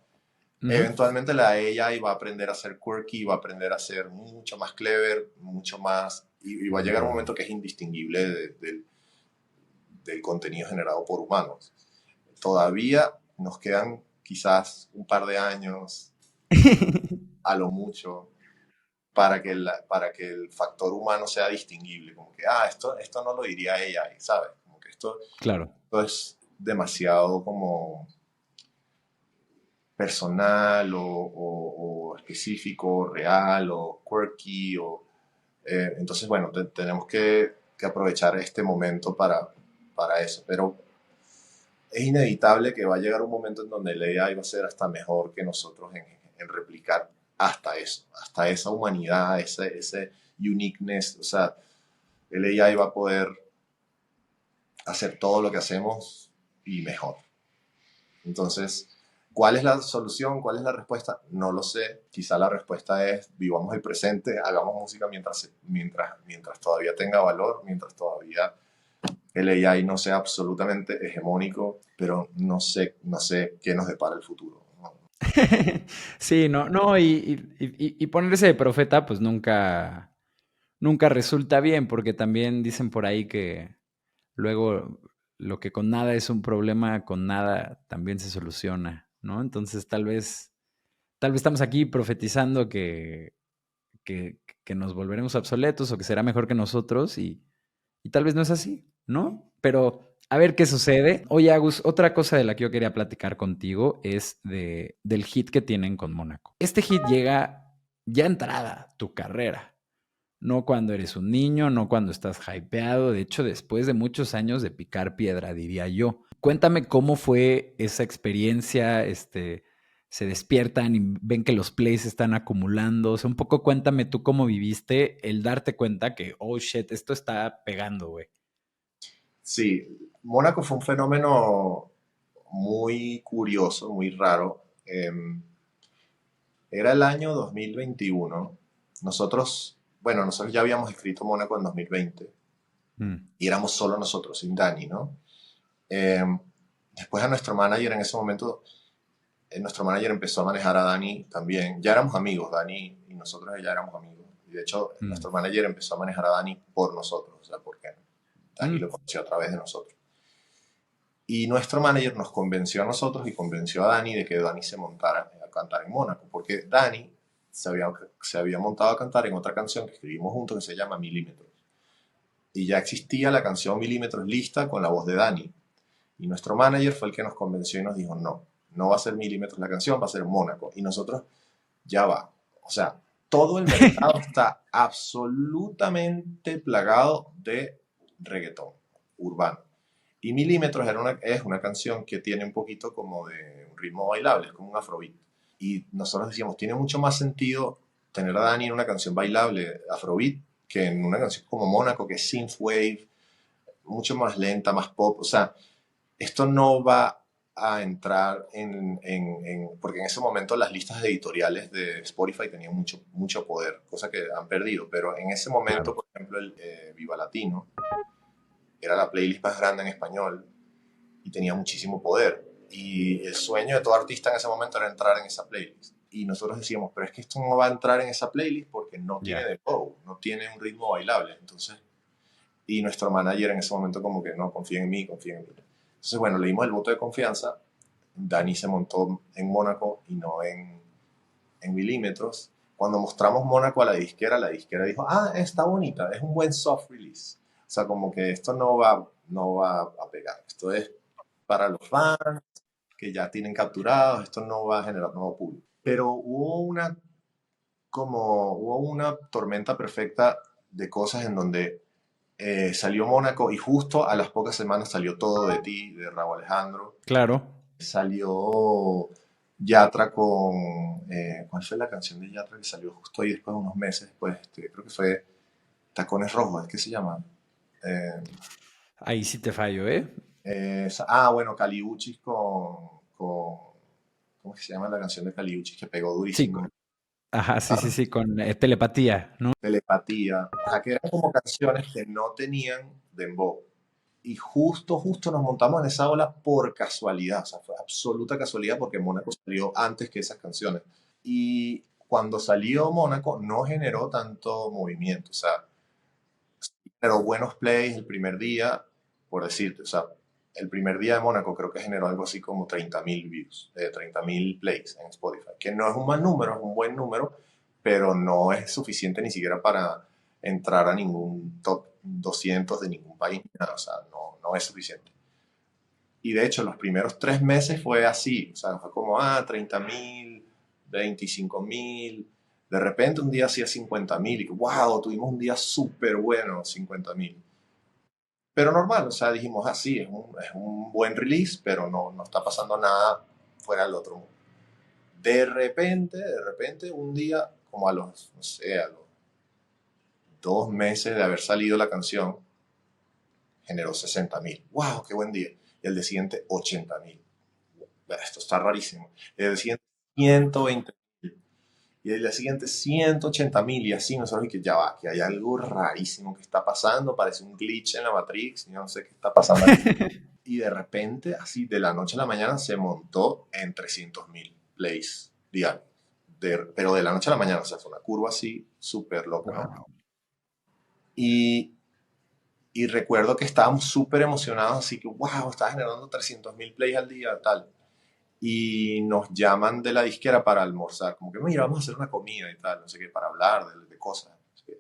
Ujú. Eventualmente la AI va a aprender a ser quirky, va a aprender a ser mucho más clever, mucho más, y va a llegar un momento que es indistinguible del contenido generado por humanos. Todavía nos quedan quizás un par de años, a lo mucho, para que el factor humano sea distinguible, como que, esto no lo diría ella, ¿sabes? Como que Claro. esto es demasiado como personal o específico, real o quirky, entonces, bueno, tenemos que aprovechar este momento para eso, pero es inevitable que va a llegar un momento en donde el AI va a ser hasta mejor que nosotros en replicar hasta eso, hasta esa humanidad, ese uniqueness, o sea, el AI va a poder hacer todo lo que hacemos y mejor. Entonces, ¿cuál es la solución? ¿Cuál es la respuesta? No lo sé. Quizá la respuesta es vivamos el presente, hagamos música mientras todavía tenga valor, mientras todavía el AI no sea absolutamente hegemónico, pero no sé qué nos depara el futuro, ¿no? Sí, no, no, y ponerse de profeta, pues nunca resulta bien, porque también dicen por ahí que luego lo que con nada es un problema, con nada también se soluciona, ¿no? Entonces tal vez estamos aquí profetizando que nos volveremos obsoletos o que será mejor que nosotros y tal vez no es así, ¿no? Pero a ver qué sucede. Oye, Agus, otra cosa de la que yo quería platicar contigo es del hit que tienen con Mónaco. Este hit llega ya entrada tu carrera. No cuando eres un niño, no cuando estás hypeado, de hecho después de muchos años de picar piedra, diría yo. Cuéntame cómo fue esa experiencia, se despiertan y ven que los plays se están acumulando, o sea, un poco cuéntame tú cómo viviste el darte cuenta que, oh shit, esto está pegando, güey. Sí, Mónaco fue un fenómeno muy curioso, muy raro. Era el año 2021. Nosotros ya habíamos escrito Mónaco en 2020 Mm, y éramos solo nosotros, sin Dani, ¿no? Eh, Después a nuestro manager en ese momento, nuestro manager empezó a manejar a Dani también. Ya éramos amigos, Dani y nosotros ya éramos amigos. Y de hecho, mm, nuestro manager empezó a manejar a Dani por nosotros, o sea, porque Dani lo mm, conoció a través de nosotros. Y nuestro manager nos convenció a nosotros y convenció a Dani de que Dani se montara a cantar en Mónaco, porque Dani se había montado a cantar en otra canción que escribimos juntos que se llama Milímetros. Y ya existía la canción Milímetros lista con la voz de Dani. Y nuestro manager fue el que nos convenció y nos dijo, no, no va a ser Milímetros la canción, va a ser Mónaco. Y nosotros, ya va. O sea, todo el mercado está absolutamente plagado de reggaetón urbano. Y Milímetros es una canción que tiene un poquito como de un ritmo bailable, es como un afrobeat. Y nosotros decíamos, tiene mucho más sentido tener a Dani en una canción bailable afrobeat que en una canción como Mónaco, que es synthwave, mucho más lenta, más pop. O sea, esto no va a entrar porque en ese momento las listas editoriales de Spotify tenían mucho poder, cosa que han perdido, pero en ese momento, claro. por ejemplo, el Viva Latino era la playlist más grande en español y tenía muchísimo poder. Y el sueño de todo artista en ese momento era entrar en esa playlist. Y nosotros decíamos, pero es que esto no va a entrar en esa playlist porque no tiene Ya. dembow, no tiene un ritmo bailable. Entonces, y nuestro manager en ese momento como que no, confía en mí, confía en mí. Entonces, bueno, le dimos el voto de confianza. Dani se montó en Mónaco y no en Milímetros. Cuando mostramos Mónaco a la disquera dijo, ah, está bonita, es un buen soft release. O sea, como que esto no va a pegar. Esto es para los fans que ya tienen capturados, esto no va a generar nuevo público. Pero hubo una tormenta perfecta de cosas en donde salió Mónaco y justo a las pocas semanas salió Todo de Ti, de Raúl Alejandro. Claro. Salió Yatra con... ¿cuál fue la canción de Yatra que salió justo ahí después de unos meses después? Creo que fue Tacones Rojos, ¿es que se llama? Eh, Ahí sí te fallo, ¿eh? bueno, Caliuchis ¿cómo es que se llama la canción de Caliuchis que pegó Sí, durísimo? ajá, sí, con telepatía, ¿no? Telepatía, o sea, que eran como canciones que no tenían dembow. Y justo nos montamos en esa ola por casualidad, o sea, fue absoluta casualidad porque Mónaco salió antes que esas canciones. Y cuando salió Mónaco no generó tanto movimiento, o sea, generó buenos plays el primer día, por decirte, o sea, el primer día de Mónaco creo que generó algo así como 30.000 views, 30.000 plays en Spotify, que no es un mal número, es un buen número, pero no es suficiente ni siquiera para entrar a ningún top 200 de ningún país, nada, o sea, no es suficiente. Y de hecho, los primeros 3 meses fue así, o sea, fue como, 30.000, 25.000, de repente un día hacía 50.000 y wow, tuvimos un día súper bueno, 50.000. Pero normal, o sea, dijimos así, es un buen release, pero no está pasando nada fuera del otro mundo. De repente, un día, como a los, no sé, a los 2 meses de haber salido la canción, generó 60.000. ¡Wow! ¡Qué buen día! Y el de siguiente, 80.000. Esto está rarísimo. Y el de siguiente, 120.000. Y el día siguiente 180.000 y así nosotros y que ya va, que hay algo rarísimo que está pasando, parece un glitch en la Matrix, yo no sé qué está pasando aquí. Y de repente, así de la noche a la mañana, se montó en 300.000 plays diarios. Pero de la noche a la mañana, o sea, fue una curva así súper loca, ¿no? Wow. Y, y recuerdo que estábamos súper emocionados, así que, wow, estaba generando 300.000 plays al día, tal. Y nos llaman de la disquera para almorzar, como que, mira, vamos a hacer una comida y tal, no sé qué, para hablar de cosas. No sé qué.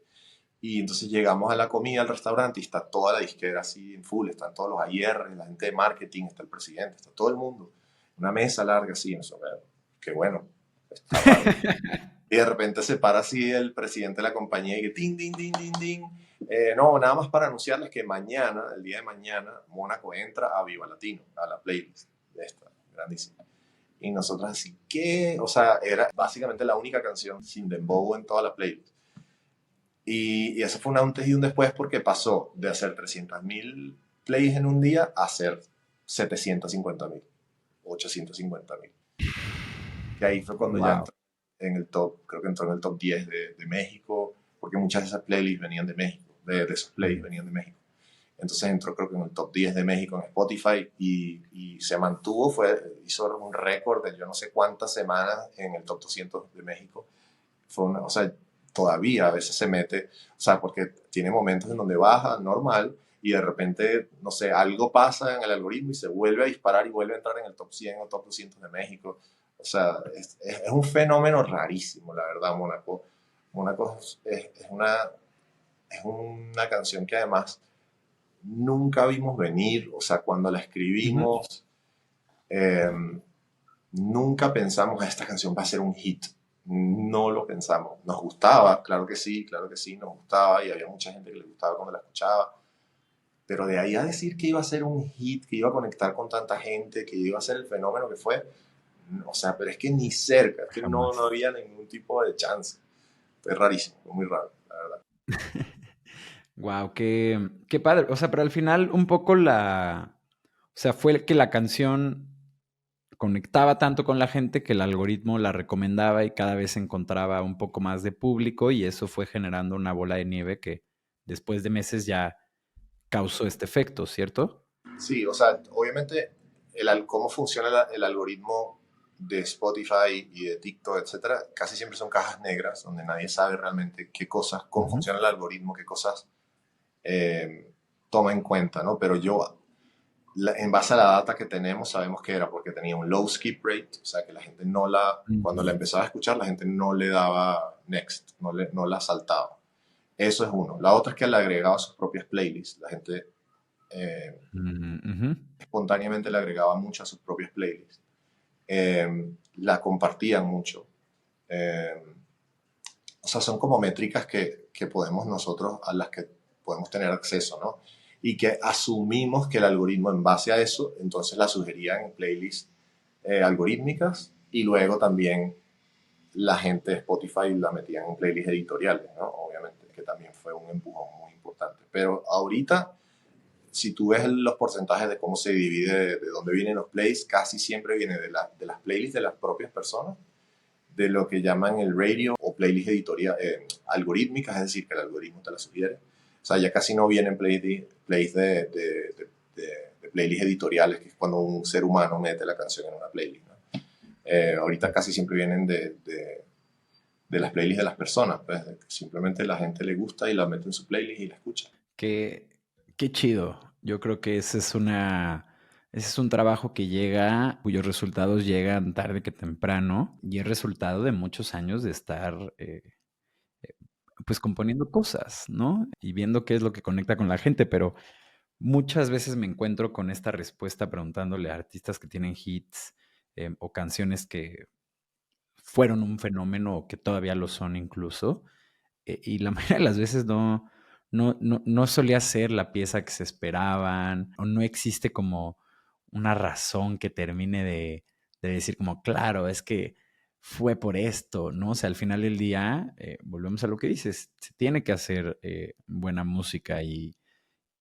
Y entonces llegamos a la comida, al restaurante, y está toda la disquera así en full, están todos los AR, la gente de marketing, está el presidente, está todo el mundo. Una mesa larga así, no sé, qué bueno, está raro. Y de repente se para así el presidente de la compañía y que, ting, ding, ding, ding, ding. No, nada más para anunciarles que mañana, el día de mañana, Mónaco entra a Viva Latino, a la playlist de esta, grandísima. Y nosotros así, ¿qué? O sea, era básicamente la única canción sin dembow en toda la playlist. Y eso fue un antes y un después porque pasó de hacer 300.000 plays en un día a hacer 750.000, 850.000. Que ahí fue cuando ya Wow. entró en el top, creo que entró en el top 10 de México, porque muchas de esas playlists venían de México, de esos plays venían de México. Entonces entró creo que en el top 10 de México en Spotify y se mantuvo, hizo un récord de yo no sé cuántas semanas en el top 200 de México. O sea, todavía a veces se mete, o sea, porque tiene momentos en donde baja normal y de repente, no sé, algo pasa en el algoritmo y se vuelve a disparar y vuelve a entrar en el top 100 o top 200 de México. O sea, es un fenómeno rarísimo, la verdad, Mónaco. Mónaco es una canción que además nunca vimos venir, o sea, cuando la Ujú. escribimos, eh, nunca pensamos, esta canción va a ser un hit. No lo pensamos. Nos gustaba, claro que sí, nos gustaba y había mucha gente que le gustaba cuando la escuchaba. Pero de ahí a decir que iba a ser un hit, que iba a conectar con tanta gente, que iba a ser el fenómeno que fue, o sea, pero es que ni cerca, es que no Jamás. había ningún tipo de chance. Fue rarísimo, fue muy raro, la verdad. Wow, qué padre. O sea, pero al final un poco o sea, fue que la canción conectaba tanto con la gente que el algoritmo la recomendaba y cada vez encontraba un poco más de público y eso fue generando una bola de nieve que después de meses ya causó este efecto, ¿cierto? Sí, o sea, obviamente cómo funciona el algoritmo de Spotify y de TikTok, etcétera, casi siempre son cajas negras donde nadie sabe realmente qué cosas, cómo Ujú. funciona el algoritmo, qué cosas toma en cuenta, ¿no? Pero en base a la data que tenemos, sabemos que era porque tenía un low skip rate, o sea, que la gente cuando la Mm. empezaba a escuchar, la gente no le daba next, no la saltaba. Eso es uno. La otra es que le agregaba sus propias playlists. La gente eh, Ujú. espontáneamente le agregaba mucho a sus propias playlists. La compartían mucho. Eh, o sea, son como métricas que podemos nosotros, a las que podemos tener acceso, ¿no? Y que asumimos que el algoritmo, en base a eso, entonces la sugería en playlists algorítmicas, y luego también la gente de Spotify la metían en playlists editoriales, ¿no? Obviamente, que también fue un empujón muy importante. Pero ahorita, si tú ves los porcentajes de cómo se divide, de dónde vienen los plays, casi siempre viene de las playlists de las propias personas, de lo que llaman el radio o playlist editorial, algorítmicas, es decir, que el algoritmo te la sugiere. O sea, ya casi no vienen plays de playlists editoriales, que es cuando un ser humano mete la canción en una playlist, ¿no? Ahorita casi siempre vienen de las playlists de las personas, pues, simplemente la gente le gusta y la mete en su playlist y la escucha. Qué, qué chido. Yo creo que ese es un trabajo que llega, cuyos resultados llegan tarde que temprano, y es resultado de muchos años de estar pues componiendo cosas, ¿no? Y viendo qué es lo que conecta con la gente, pero muchas veces me encuentro con esta respuesta preguntándole a artistas que tienen hits o canciones que fueron un fenómeno o que todavía lo son incluso, y la mayoría de las veces no solía ser la pieza que se esperaban, o no existe como una razón que termine de decir como, claro, es que fue por esto, ¿no? O sea, al final del día, volvemos a lo que dices, se tiene que hacer buena música y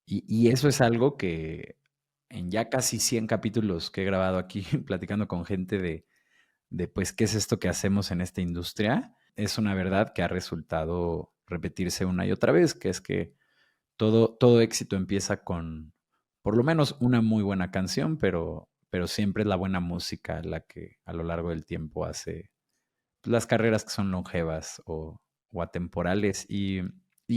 eso es algo que en ya casi 100 capítulos que he grabado aquí platicando con gente de pues qué es esto que hacemos en esta industria, es una verdad que ha resultado repetirse una y otra vez, que es que todo éxito empieza con por lo menos una muy buena canción, pero siempre es la buena música la que a lo largo del tiempo hace las carreras que son longevas o atemporales. Y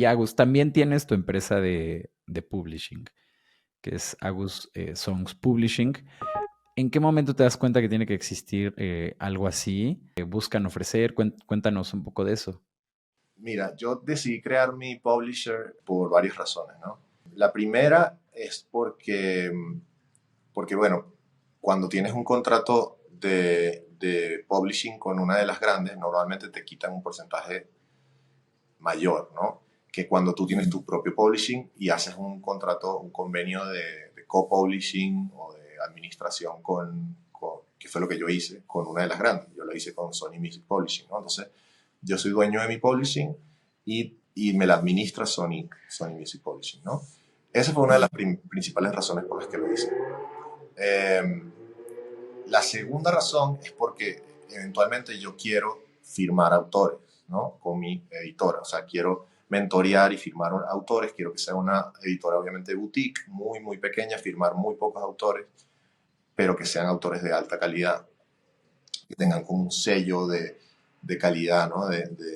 Agus, también tienes tu empresa de publishing, que es Agus Songs Publishing. ¿En qué momento te das cuenta que tiene que existir algo así? ¿Buscan ofrecer? Cuéntanos un poco de eso. Mira, yo decidí crear mi publisher por varias razones, ¿no? La primera es porque bueno, cuando tienes un contrato de publishing con una de las grandes, normalmente te quitan un porcentaje mayor, ¿no? Que cuando tú tienes tu propio publishing y haces un contrato, un convenio de co-publishing o de administración que fue lo que yo hice con una de las grandes. Yo lo hice con Sony Music Publishing, ¿no? Entonces, yo soy dueño de mi publishing y me la administra Sony Music Publishing, ¿no? Esa fue una de las principales razones por las que lo hice. Eh, la segunda razón es porque eventualmente yo quiero firmar autores, ¿no? Con mi editora. O sea, quiero mentorear y firmar autores. Quiero que sea una editora, obviamente, boutique, muy, muy pequeña, firmar muy pocos autores, pero que sean autores de alta calidad, que tengan como un sello de calidad, ¿no?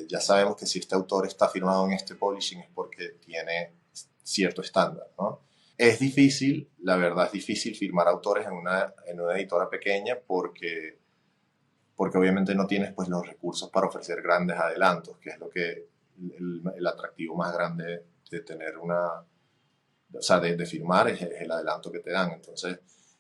Ya sabemos que si este autor está firmado en este publishing es porque tiene cierto estándar, ¿no? Es difícil, la verdad es difícil firmar autores en una editora pequeña porque obviamente no tienes pues los recursos para ofrecer grandes adelantos, que es lo que el atractivo más grande de tener o sea, de firmar es el adelanto que te dan. Entonces,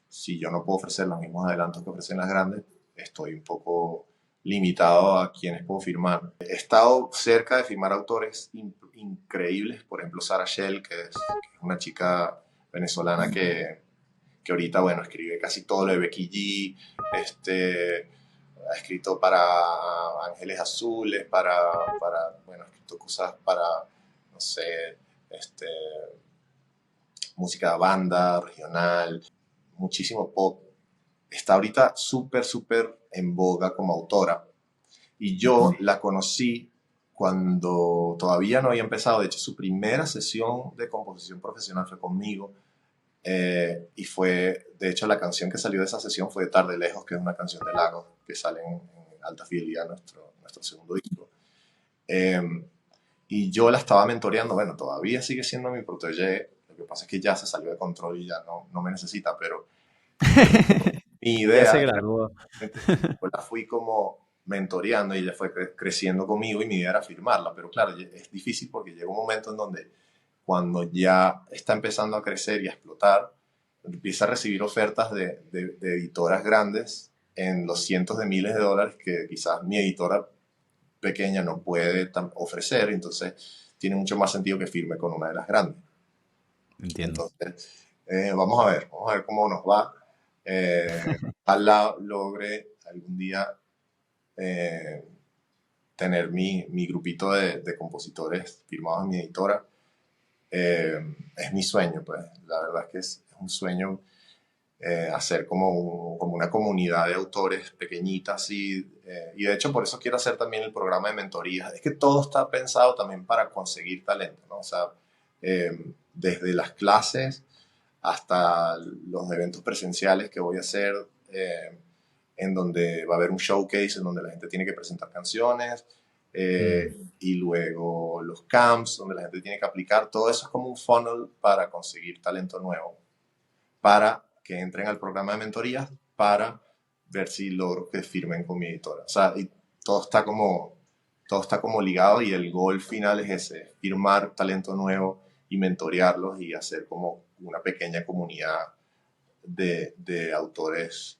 si yo no puedo ofrecer los mismos adelantos que ofrecen las grandes, estoy un poco limitado a quienes puedo firmar. He estado cerca de firmar autores increíbles, por ejemplo, Sarah Shell, que es una chica venezolana que ahorita, bueno, escribe casi todo lo de Becky G, ha escrito para Ángeles Azules, bueno, ha escrito cosas para, no sé, música de banda, regional, muchísimo pop. Está ahorita súper, súper en boga como autora. Y yo la conocí cuando todavía no había empezado. De hecho, su primera sesión de composición profesional fue conmigo Y fue, de hecho, la canción que salió de esa sesión fue Tarde Lejos, que es una canción de Lagos que sale en Alta Fidelidad, nuestro segundo disco. Eh, y yo la estaba mentoreando, bueno, todavía sigue siendo mi protégé, lo que pasa es que ya se salió de control y ya no me necesita, pero mi Ya idea se era, graduó. pues la fui como mentoreando y ella fue creciendo conmigo y mi idea era firmarla, pero claro, es difícil porque llega un momento en donde cuando ya está empezando a crecer y a explotar, empieza a recibir ofertas de editoras grandes en los cientos de miles de dólares que quizás mi editora pequeña no puede ofrecer, entonces tiene mucho más sentido que firme con una de las grandes. Entiendo. Entonces, vamos a ver cómo nos va. Ojalá logre algún día eh, tener mi grupito de compositores firmados en mi editora. Es mi sueño, pues. La verdad es que es un sueño hacer como una comunidad de autores pequeñitas y de hecho por eso quiero hacer también el programa de mentoría. Es que todo está pensado también para conseguir talento, ¿no? O sea, desde las clases hasta los eventos presenciales que voy a hacer, en donde va a haber un showcase en donde la gente tiene que presentar canciones, y luego los camps donde la gente tiene que aplicar. Todo eso es como un funnel para conseguir talento nuevo, para que entren al programa de mentorías, para ver si logro que firmen con mi editora. O sea, y todo está como ligado y el gol final es ese, firmar talento nuevo y mentorearlos y hacer como una pequeña comunidad de autores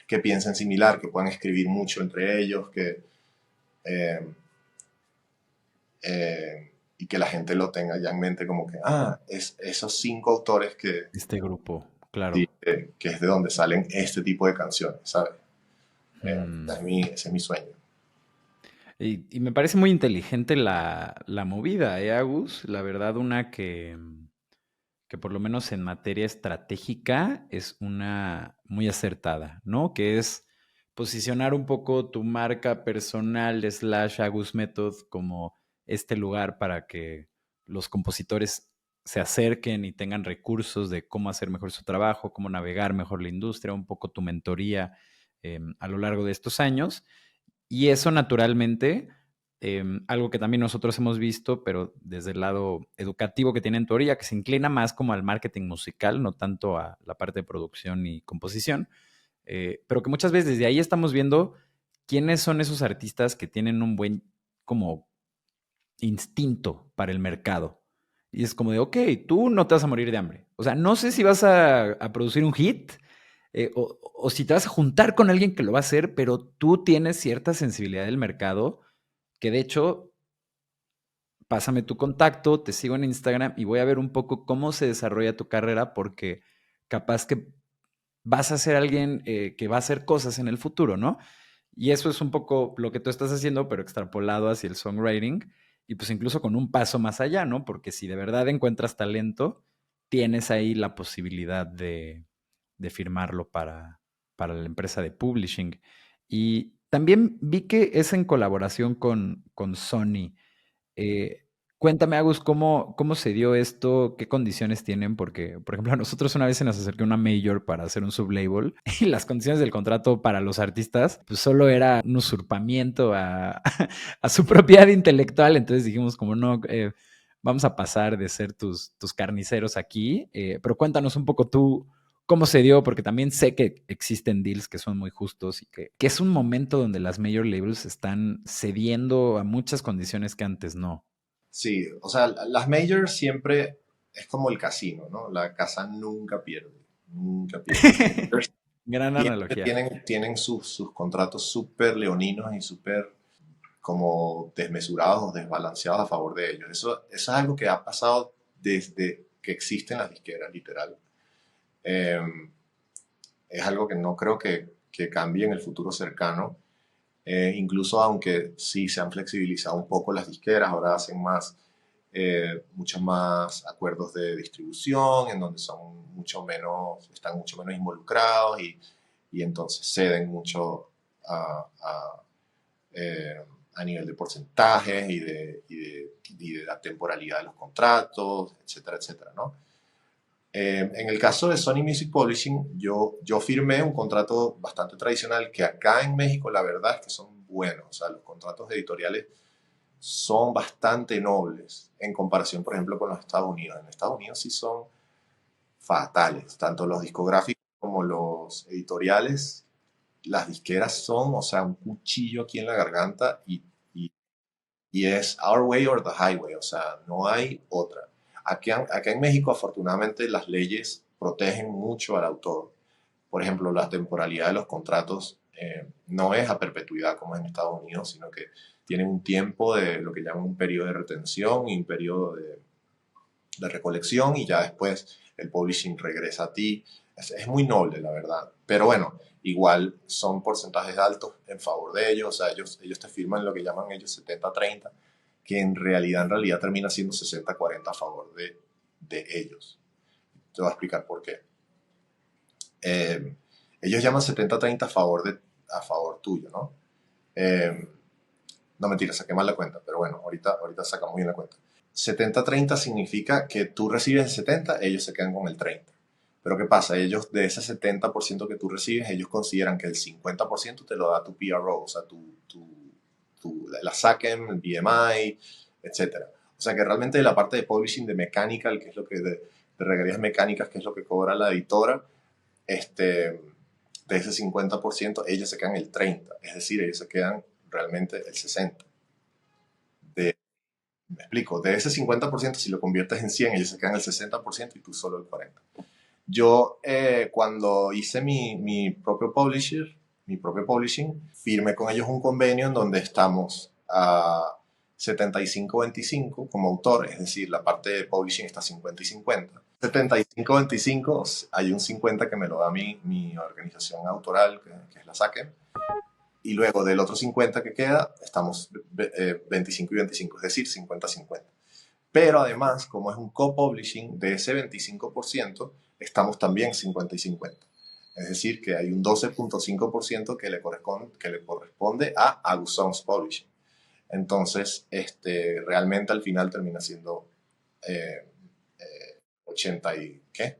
que piensen similar, que puedan escribir mucho entre ellos, eh, y que la gente lo tenga ya en mente como que, es esos 5 autores Este grupo, claro. sí, que es de donde salen este tipo de canciones, ¿sabes? Mm. Ese es mi sueño. Y me parece muy inteligente la movida, ¿eh, Agus? La verdad, una que por lo menos en materia estratégica es una muy acertada, ¿no? Que es posicionar un poco tu marca personal slash Agus Method como este lugar para que los compositores se acerquen y tengan recursos de cómo hacer mejor su trabajo, cómo navegar mejor la industria, un poco tu mentoría a lo largo de estos años. Y eso naturalmente, algo que también nosotros hemos visto, pero desde el lado educativo que tiene en teoría, que se inclina más como al marketing musical, no tanto a la parte de producción y composición, pero que muchas veces desde ahí estamos viendo quiénes son esos artistas que tienen un buen como instinto para el mercado. Y es como de, ok, tú no te vas a morir de hambre. O sea, no sé si vas a producir un hit, o si te vas a juntar con alguien que lo va a hacer, pero tú tienes cierta sensibilidad del mercado que de hecho, pásame tu contacto, te sigo en Instagram y voy a ver un poco cómo se desarrolla tu carrera porque capaz que vas a ser alguien que va a hacer cosas en el futuro, ¿no? Y eso es un poco lo que tú estás haciendo, pero extrapolado hacia el songwriting y pues incluso con un paso más allá, ¿no? Porque si de verdad encuentras talento, tienes ahí la posibilidad de firmarlo para la empresa de publishing. Y también vi que es en colaboración con Sony. Eh, Cuéntame, Agus, ¿cómo se dio esto? ¿Qué condiciones tienen? Porque, por ejemplo, a nosotros una vez se nos acercó una major para hacer un sublabel y las condiciones del contrato para los artistas, pues solo era un usurpamiento a su propiedad intelectual. Entonces dijimos como no, vamos a pasar de ser tus carniceros aquí. Pero cuéntanos un poco tú cómo se dio, porque también sé que existen deals que son muy justos y que es un momento donde las major labels están cediendo a muchas condiciones que antes no. Sí, o sea, las majors siempre es como el casino, ¿no? La casa nunca pierde, nunca pierde. Las majors Gran siempre analogía. tienen sus contratos súper leoninos y súper como desmesurados o desbalanceados a favor de ellos. Eso es algo que ha pasado desde que existen las disqueras, literal. Eh, es algo que no creo que cambie en el futuro cercano. Incluso aunque sí se han flexibilizado un poco las disqueras, ahora hacen muchos más acuerdos de distribución, en donde están mucho menos involucrados y entonces ceden mucho a, eh, a nivel de porcentajes y de la temporalidad de los contratos, etcétera, etcétera, ¿no? En el caso de Sony Music Publishing, yo firmé un contrato bastante tradicional que acá en México la verdad es que son buenos. O sea, los contratos editoriales son bastante nobles en comparación, por ejemplo, con los Estados Unidos. En Estados Unidos sí son fatales, tanto los discográficos como los editoriales. Las disqueras son, o sea, un cuchillo aquí en la garganta y, y es our way or the highway, o sea, no hay otra. Acá en México, afortunadamente, las leyes protegen mucho al autor. Por ejemplo, la temporalidad de los contratos no es a perpetuidad como es en Estados Unidos, sino que tienen un tiempo de lo que llaman un periodo de retención y un periodo de recolección y ya después el publishing regresa a ti. Es muy noble, la verdad. Pero bueno, igual son porcentajes altos en favor de ellos. O sea, ellos te firman lo que llaman ellos 70-30, que en realidad termina siendo 60-40 a favor de ellos. Te voy a explicar por qué. Eh, Ellos llaman 70-30 a favor tuyo, ¿no? Eh, no mentira, saqué mal la cuenta, pero bueno, ahorita sacamos bien la cuenta. 70-30 significa que tú recibes el 70, ellos se quedan con el 30. Pero ¿qué pasa? Ellos, de ese 70% que tú recibes, ellos consideran que el 50% te lo da tu PRO, o sea, la SACEM, el BMI, etcétera. O sea, que realmente la parte de publishing, de mechanical, que es lo que de regalías mecánicas, que es lo que cobra la editora, de ese 50%, ellos se quedan el 30%. Es decir, ellos se quedan realmente el 60%. Me explico, de ese 50%, si lo conviertes en 100, ellos se quedan el 60% y tú solo el 40%. Yo, cuando hice mi propio publishing, firmé con ellos un convenio en donde estamos a 75-25 como autor, es decir, la parte de publishing está 50 y 50. 75-25, hay un 50 que me lo da mi organización autoral, que es la SACE, y luego del otro 50 que queda, estamos 25 y 25, es decir, 50-50. Pero además, como es un co-publishing, de ese 25% estamos también 50 y 50. Es decir, que hay un 12.5% que le corresponde a Aguson's Publishing. Entonces, realmente al final termina siendo eh, 80 y, ¿qué?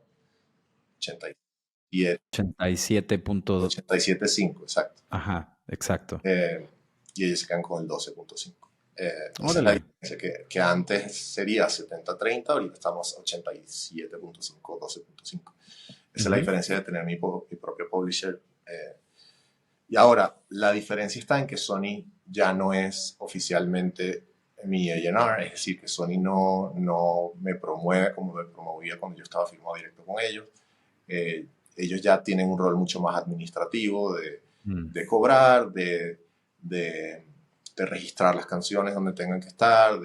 87, 87 87.5, exacto. Ajá, exacto. Y ellos se quedan con el 12.5. Esa es la Órale. diferencia que antes sería 70-30, ahorita estamos 87.5, 12.5. Esa es la diferencia de tener mi propio publisher. Y ahora, la diferencia está en que Sony ya no es oficialmente mi A&R, es decir, que Sony no me promueve como me promovía cuando yo estaba firmado directo con ellos. Ellos ya tienen un rol mucho más administrativo de cobrar, de, de registrar las canciones donde tengan que estar,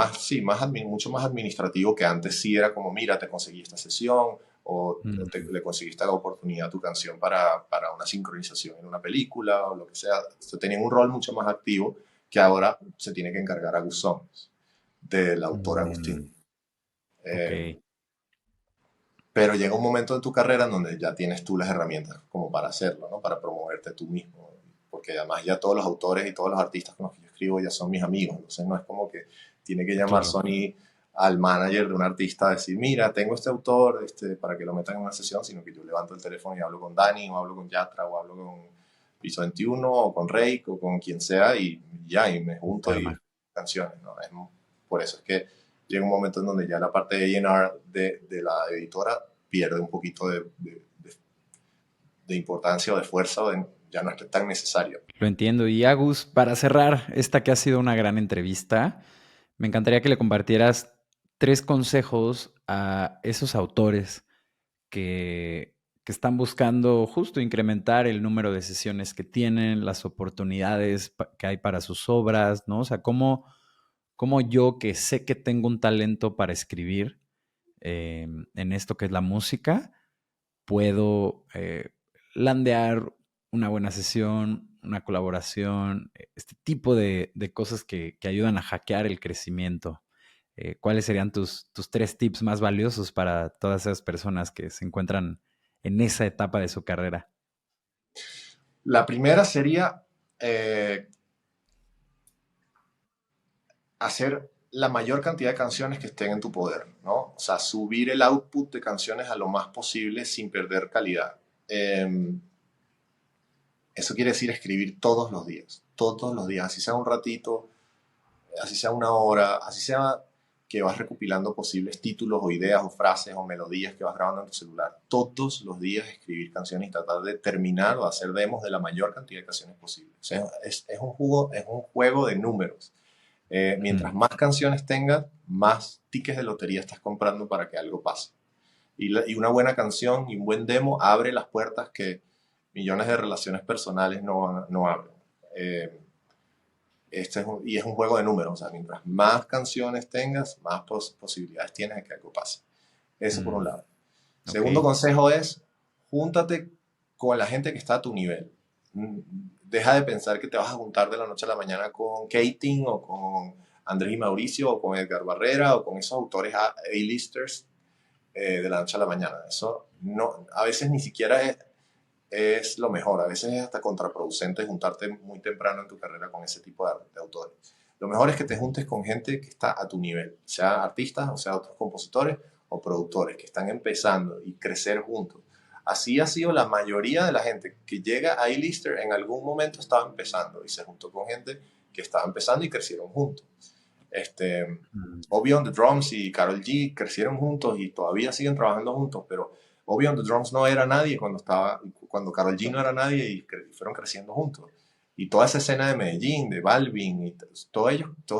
mucho más administrativo, que antes sí era como, mira, te conseguí esta sesión o le conseguiste la oportunidad a tu canción para una sincronización en una película o lo que sea. Se tenían un rol mucho más activo que ahora se tiene que encargar a Gus Songs, del autor Agustín. Ok. Pero llega un momento en tu carrera en donde ya tienes tú las herramientas como para hacerlo, ¿no? Para promoverte tú mismo. Porque además ya todos los autores y todos los artistas con los que yo escribo ya son mis amigos. Entonces no es como que tiene que llamar Claro. Sony al manager de un artista a decir, mira, tengo este autor para que lo metan en una sesión, sino que yo levanto el teléfono y hablo con Dani, o hablo con Yatra, o hablo con Piso 21, o con Rake, o con quien sea, y ya, y me junto y canciones, ¿no? Por eso es que llega un momento en donde ya la parte de A&R de la editora pierde un poquito de importancia o de fuerza, ya no es tan necesario. Lo entiendo. Y Agus, para cerrar esta que ha sido una gran entrevista, me encantaría que le compartieras 3 consejos a esos autores que están buscando justo incrementar el número de sesiones que tienen, las oportunidades que hay para sus obras, ¿no? O sea, cómo yo, que sé que tengo un talento para escribir en esto que es la música, puedo landear una buena sesión, una colaboración, este tipo de cosas que ayudan a hackear el crecimiento. ¿Cuáles serían tus 3 tips más valiosos para todas esas personas que se encuentran en esa etapa de su carrera? La primera sería la mayor cantidad de canciones que estén en tu poder, ¿no? O sea, subir el output de canciones a lo más posible sin perder calidad. Eso quiere decir escribir todos los días, así sea un ratito, así sea una hora, así sea que vas recopilando posibles títulos o ideas o frases o melodías que vas grabando en tu celular. Todos los días escribir canciones y tratar de terminar o hacer demos de la mayor cantidad de canciones posible. O sea, es un juego de números. Mientras Mm, más canciones tengas, más tickets de lotería estás comprando para que algo pase. Y una buena canción y un buen demo abre las puertas que millones de relaciones personales no abren. Eh, y es un juego de números, o sea, mientras más canciones tengas, más posibilidades tienes de que algo pase. Eso por un mm, lado. ok. Segundo consejo es, júntate con la gente que está a tu nivel. Deja de pensar que te vas a juntar de la noche a la mañana con Kating o con Andrés y Mauricio o con Edgar Barrera o con esos autores A-listers de la noche a la mañana. Eso no, a veces ni siquiera es lo mejor. A veces es hasta contraproducente juntarte muy temprano en tu carrera con ese tipo de autores. Lo mejor es que te juntes con gente que está a tu nivel, sea artistas, o sea otros compositores o productores que están empezando y crecer juntos. Así ha sido la mayoría de la gente que llega a A-Lister en algún momento estaba empezando y se juntó con gente que estaba empezando y crecieron juntos. Mm, Obi on the Drums y Karol G crecieron juntos y todavía siguen trabajando juntos, pero Obi on the Drums no era nadie cuando Karol G no era nadie y fueron creciendo juntos. Y toda esa escena de Medellín, de Balvin, y todos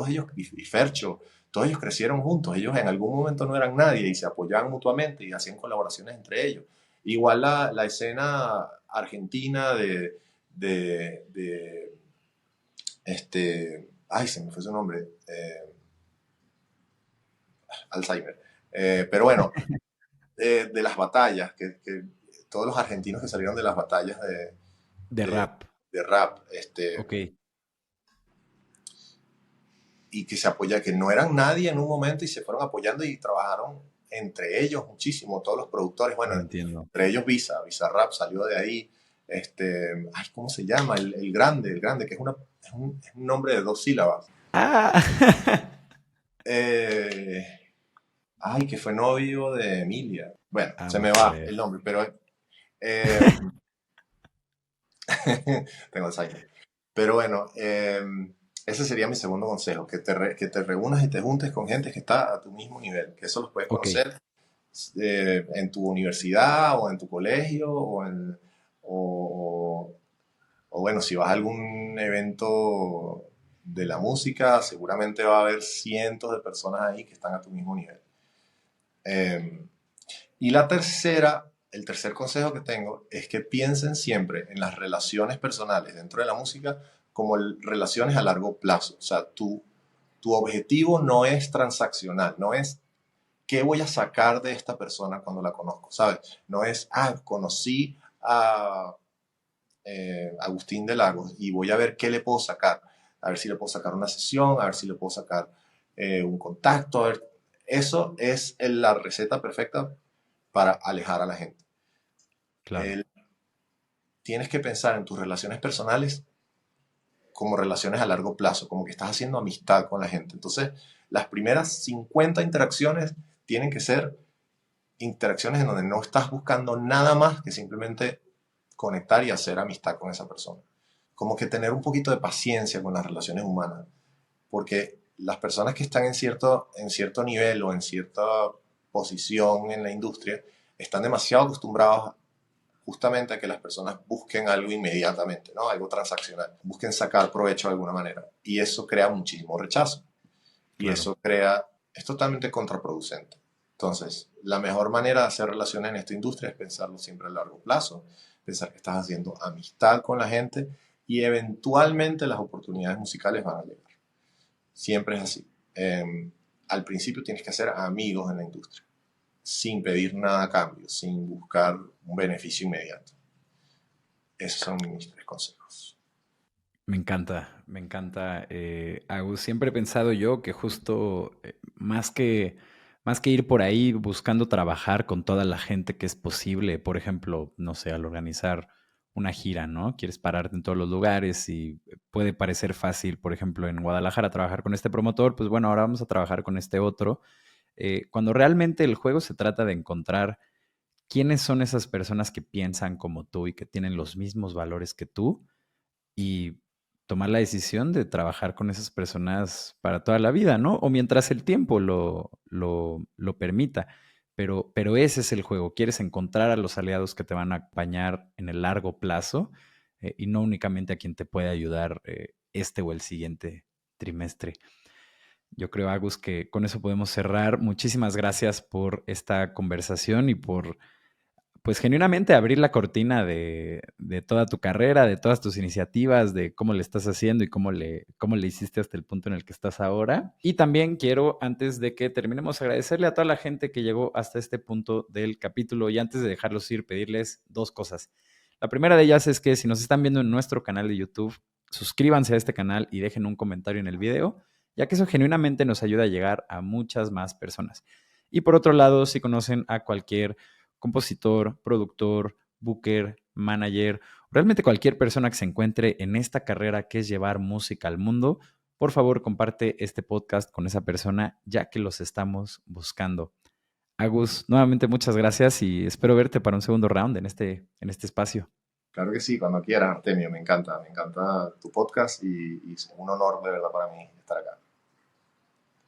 ellos y Fercho, todos ellos crecieron juntos. Ellos en algún momento no eran nadie y se apoyaban mutuamente y hacían colaboraciones entre ellos. Igual la escena argentina de ay, se me fue su nombre, Alzheimer. Pero bueno, de las batallas, que todos los argentinos que salieron de las batallas de de, rap. de rap, Ok. y que se apoya, que no eran nadie en un momento y se fueron apoyando y trabajaron entre ellos muchísimo, todos los productores, bueno, Entiendo. entre ellos Visa Rap salió de ahí, ay, ¿cómo se llama? El grande, que es un nombre de dos sílabas. Ah, Eh, ay, que fue novio de Emilia. Bueno, se me vamos a va ver. el nombre, pero eh, tengo Alzheimer. Pero bueno, ese sería mi segundo consejo, que te reúnas y te juntes con gente que está a tu mismo nivel, que eso los puedes Ok. conocer en tu universidad o en tu colegio o, o bueno, si vas a algún evento de la música, seguramente va a haber cientos de personas ahí que están a tu mismo nivel. Eh, y el tercer consejo que tengo es que piensen siempre en las relaciones personales dentro de la música como relaciones a largo plazo. O sea, tu objetivo no es transaccional, no es qué voy a sacar de esta persona cuando la conozco, ¿sabes? No es, conocí a Agustín de Lagos y voy a ver qué le puedo sacar. A ver si le puedo sacar una sesión, a ver si le puedo sacar un contacto. A ver. Eso es la receta perfecta para alejar a la gente. Claro. El- Tienes que pensar en tus relaciones personales como relaciones a largo plazo, como que estás haciendo amistad con la gente. Entonces, las primeras 50 interacciones tienen que ser interacciones en donde no estás buscando nada más que simplemente conectar y hacer amistad con esa persona. Como que tener un poquito de paciencia con las relaciones humanas, porque las personas que están en cierto nivel o en cierta posición en la industria están demasiado acostumbrados justamente a que las personas busquen algo inmediatamente, ¿no? Algo transaccional, busquen sacar provecho de alguna manera. Y eso crea muchísimo rechazo. Y Claro. eso crea, es totalmente contraproducente. Entonces, la mejor manera de hacer relaciones en esta industria es pensarlo siempre a largo plazo, pensar que estás haciendo amistad con la gente y eventualmente las oportunidades musicales van a llegar. Siempre es así. Al principio tienes que hacer amigos en la industria, sin pedir nada a cambio, sin buscar un beneficio inmediato. Esos son mis tres consejos. Me encanta, me encanta. Agus, siempre he pensado yo que justo más que ir por ahí buscando trabajar con toda la gente que es posible, por ejemplo, no sé, al organizar una gira, ¿no? Quieres pararte en todos los lugares y puede parecer fácil, por ejemplo, en Guadalajara trabajar con este promotor, pues bueno, ahora vamos a trabajar con este otro. Cuando realmente el juego se trata de encontrar quiénes son esas personas que piensan como tú y que tienen los mismos valores que tú y tomar la decisión de trabajar con esas personas para toda la vida, ¿no? O mientras el tiempo lo permita. Pero ese es el juego. Quieres encontrar a los aliados que te van a acompañar en el largo plazo y no únicamente a quien te puede ayudar este o el siguiente trimestre. Yo creo, Agus, que con eso podemos cerrar. Muchísimas gracias por esta conversación y por pues genuinamente abrir la cortina de toda tu carrera, de todas tus iniciativas, de cómo le estás haciendo y cómo le hiciste hasta el punto en el que estás ahora. Y también quiero, antes de que terminemos, agradecerle a toda la gente que llegó hasta este punto del capítulo y antes de dejarlos ir, pedirles dos cosas. La primera de ellas es que si nos están viendo en nuestro canal de YouTube, suscríbanse a este canal y dejen un comentario en el video, ya que eso genuinamente nos ayuda a llegar a muchas más personas. Y por otro lado, si conocen a cualquier compositor, productor, booker, manager, realmente cualquier persona que se encuentre en esta carrera que es llevar música al mundo, por favor comparte este podcast con esa persona ya que los estamos buscando. Agus, nuevamente muchas gracias y espero verte para un segundo round en este espacio. Claro que sí, cuando quieras, Artemio, me encanta tu podcast y es un honor de verdad para mí estar acá.